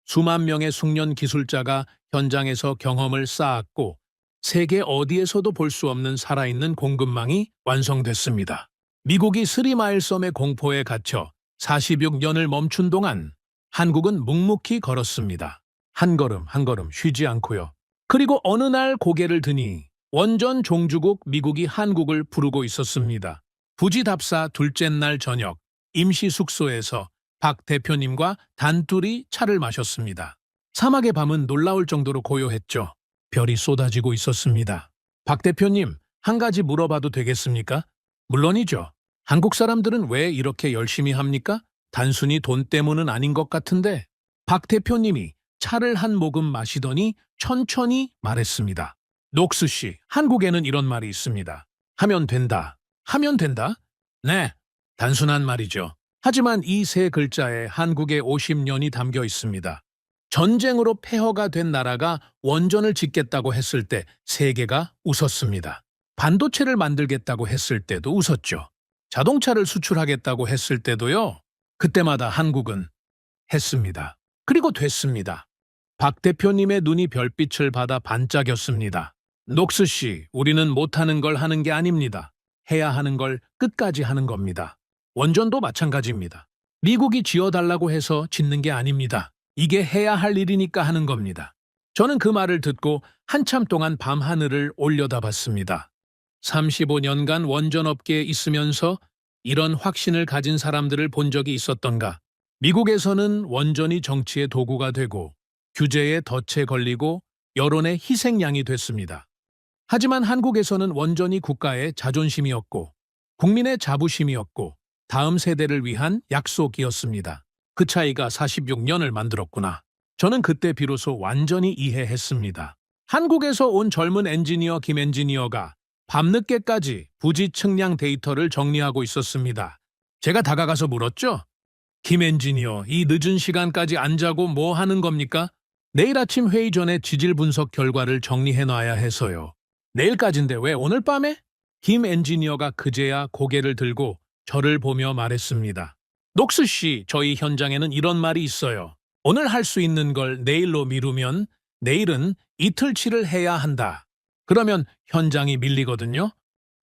수만 명의 숙련 기술자가 현장에서 경험을 쌓았고 세계 어디에서도 볼 수 없는 살아있는 공급망이 완성됐습니다. 미국이 스리마일 섬의 공포에 갇혀 46년을 멈춘 동안 한국은 묵묵히 걸었습니다. 한 걸음 한 걸음 쉬지 않고요. 그리고 어느 날 고개를 드니 원전 종주국 미국이 한국을 부르고 있었습니다. 부지 답사 둘째 날 저녁 임시 숙소에서 박 대표님과 단둘이 차를 마셨습니다. 사막의 밤은 놀라울 정도로 고요했죠. 별이 쏟아지고 있었습니다. 박 대표님, 한 가지 물어봐도 되겠습니까? 물론이죠. 한국 사람들은 왜 이렇게 열심히 합니까? 단순히 돈 때문은 아닌 것 같은데. 박 대표님이 차를 한 모금 마시더니 천천히 말했습니다. 녹스 씨, 한국에는 이런 말이 있습니다. 하면 된다. 하면 된다? 네, 단순한 말이죠. 하지만 이 세 글자에 한국의 50년이 담겨 있습니다. 전쟁으로 폐허가 된 나라가 원전을 짓겠다고 했을 때 세계가 웃었습니다. 반도체를 만들겠다고 했을 때도 웃었죠. 자동차를 수출하겠다고 했을 때도요. 그때마다 한국은 했습니다. 그리고 됐습니다. 박 대표님의 눈이 별빛을 받아 반짝였습니다. 녹스 씨, 우리는 못하는 걸 하는 게 아닙니다. 해야 하는 걸 끝까지 하는 겁니다. 원전도 마찬가지입니다. 미국이 지어달라고 해서 짓는 게 아닙니다. 이게 해야 할 일이니까 하는 겁니다. 저는 그 말을 듣고 한참 동안 밤하늘을 올려다봤습니다. 35년간 원전업계에 있으면서 이런 확신을 가진 사람들을 본 적이 있었던가? 미국에서는 원전이 정치의 도구가 되고 규제에 덫에 걸리고 여론의 희생양이 됐습니다. 하지만 한국에서는 원전이 국가의 자존심이었고 국민의 자부심이었고 다음 세대를 위한 약속이었습니다. 그 차이가 46년을 만들었구나. 저는 그때 비로소 완전히 이해했습니다. 한국에서 온 젊은 엔지니어 김 엔지니어가 밤늦게까지 부지 측량 데이터를 정리하고 있었습니다. 제가 다가가서 물었죠. 김 엔지니어, 이 늦은 시간까지 안 자고 뭐 하는 겁니까? 내일 아침 회의 전에 지질 분석 결과를 정리해놔야 해서요. 내일까지인데 왜 오늘 밤에? 김 엔지니어가 그제야 고개를 들고 저를 보며 말했습니다. 녹스 씨, 저희 현장에는 이런 말이 있어요. 오늘 할 수 있는 걸 내일로 미루면 내일은 이틀치를 해야 한다. 그러면 현장이 밀리거든요.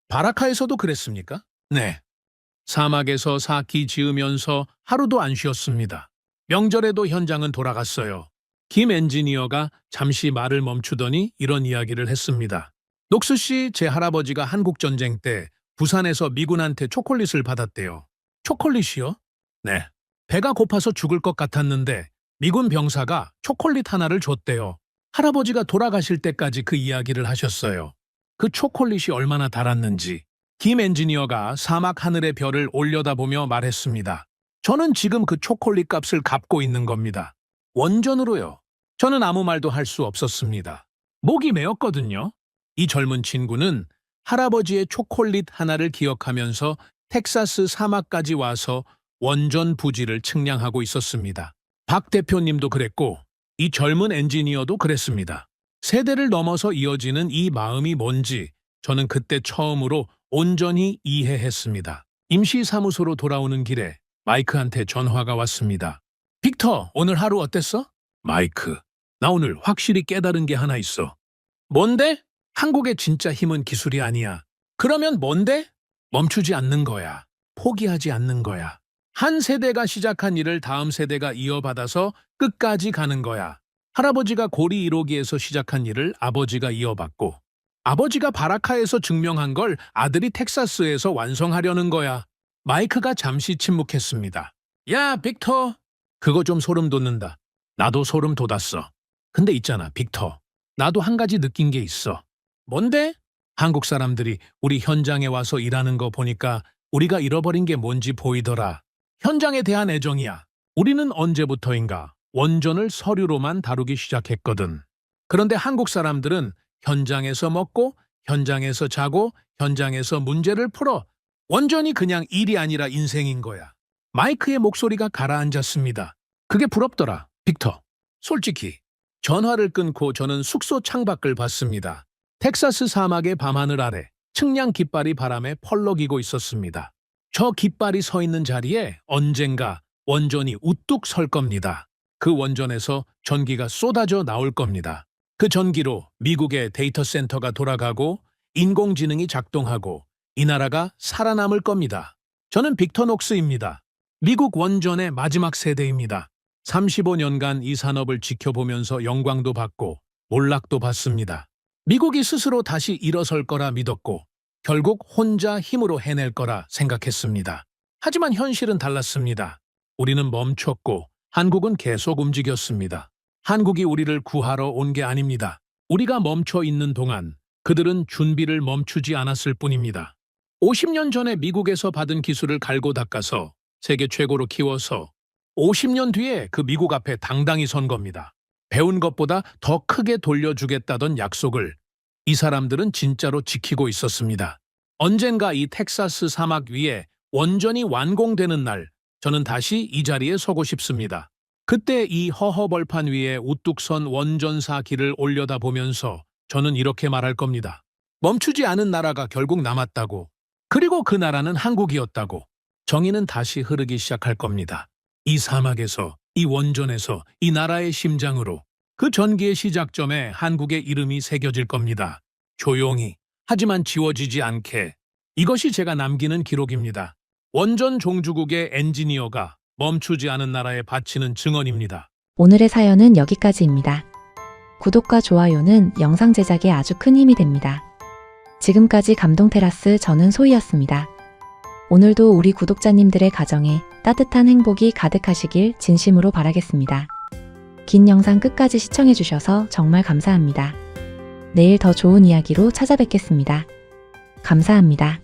바라카에서도 그랬습니까? 네. 사막에서 사키 지으면서 하루도 안 쉬었습니다. 명절에도 현장은 돌아갔어요. 김 엔지니어가 잠시 말을 멈추더니 이런 이야기를 했습니다. 녹스 씨, 제 할아버지가 한국전쟁 때 부산에서 미군한테 초콜릿을 받았대요. 초콜릿이요? 네. 배가 고파서 죽을 것 같았는데 미군 병사가 초콜릿 하나를 줬대요. 할아버지가 돌아가실 때까지 그 이야기를 하셨어요. 그 초콜릿이 얼마나 달았는지. 김 엔지니어가 사막 하늘의 별을 올려다보며 말했습니다. 저는 지금 그 초콜릿 값을 갚고 있는 겁니다. 원전으로요. 저는 아무 말도 할 수 없었습니다. 목이 메었거든요. 이 젊은 친구는 할아버지의 초콜릿 하나를 기억하면서 텍사스 사막까지 와서 원전 부지를 측량하고 있었습니다. 박 대표님도 그랬고 이 젊은 엔지니어도 그랬습니다. 세대를 넘어서 이어지는 이 마음이 뭔지 저는 그때 처음으로 온전히 이해했습니다. 임시사무소로 돌아오는 길에 마이크한테 전화가 왔습니다. 빅터, 오늘 하루 어땠어? 마이크, 나 오늘 확실히 깨달은 게 하나 있어. 뭔데? 한국의 진짜 힘은 기술이 아니야. 그러면 뭔데? 멈추지 않는 거야. 포기하지 않는 거야. 한 세대가 시작한 일을 다음 세대가 이어받아서 끝까지 가는 거야. 할아버지가 고리 1호기에서 시작한 일을 아버지가 이어받고 아버지가 바라카에서 증명한 걸 아들이 텍사스에서 완성하려는 거야. 마이크가 잠시 침묵했습니다. 야, 빅터. 그거 좀 소름 돋는다. 나도 소름 돋았어. 근데 있잖아, 빅터. 나도 한 가지 느낀 게 있어. 뭔데? 한국 사람들이 우리 현장에 와서 일하는 거 보니까 우리가 잃어버린 게 뭔지 보이더라. 현장에 대한 애정이야. 우리는 언제부터인가 원전을 서류로만 다루기 시작했거든. 그런데 한국 사람들은 현장에서 먹고, 현장에서 자고, 현장에서 문제를 풀어. 원전이 그냥 일이 아니라 인생인 거야. 마이크의 목소리가 가라앉았습니다. 그게 부럽더라, 빅터. 솔직히. 전화를 끊고 저는 숙소 창밖을 봤습니다. 텍사스 사막의 밤하늘 아래 측량 깃발이 바람에 펄럭이고 있었습니다. 저 깃발이 서 있는 자리에 언젠가 원전이 우뚝 설 겁니다. 그 원전에서 전기가 쏟아져 나올 겁니다. 그 전기로 미국의 데이터 센터가 돌아가고 인공지능이 작동하고 이 나라가 살아남을 겁니다. 저는 빅터 녹스입니다. 미국 원전의 마지막 세대입니다. 35년간 이 산업을 지켜보면서 영광도 받고 몰락도 받습니다. 미국이 스스로 다시 일어설 거라 믿었고 결국 혼자 힘으로 해낼 거라 생각했습니다. 하지만 현실은 달랐습니다. 우리는 멈췄고 한국은 계속 움직였습니다. 한국이 우리를 구하러 온 게 아닙니다. 우리가 멈춰 있는 동안 그들은 준비를 멈추지 않았을 뿐입니다. 50년 전에 미국에서 받은 기술을 갈고 닦아서 세계 최고로 키워서 50년 뒤에 그 미국 앞에 당당히 선 겁니다. 배운 것보다 더 크게 돌려주겠다던 약속을 이 사람들은 진짜로 지키고 있었습니다. 언젠가 이 텍사스 사막 위에 원전이 완공되는 날, 저는 다시 이 자리에 서고 싶습니다. 그때 이 허허벌판 위에 우뚝 선 원전사 길을 올려다보면서 저는 이렇게 말할 겁니다. 멈추지 않은 나라가 결국 남았다고. 그리고 그 나라는 한국이었다고. 정의는 다시 흐르기 시작할 겁니다. 이 사막에서, 이 원전에서, 이 나라의 심장으로 그 전기의 시작점에 한국의 이름이 새겨질 겁니다. 조용히, 하지만 지워지지 않게. 이것이 제가 남기는 기록입니다. 원전 종주국의 엔지니어가 멈추지 않은 나라에 바치는 증언입니다. 오늘의 사연은 여기까지입니다. 구독과 좋아요는 영상 제작에 아주 큰 힘이 됩니다. 지금까지 감동테라스 저는 소희였습니다. 오늘도 우리 구독자님들의 가정에 따뜻한 행복이 가득하시길 진심으로 바라겠습니다. 긴 영상 끝까지 시청해주셔서 정말 감사합니다. 내일 더 좋은 이야기로 찾아뵙겠습니다. 감사합니다.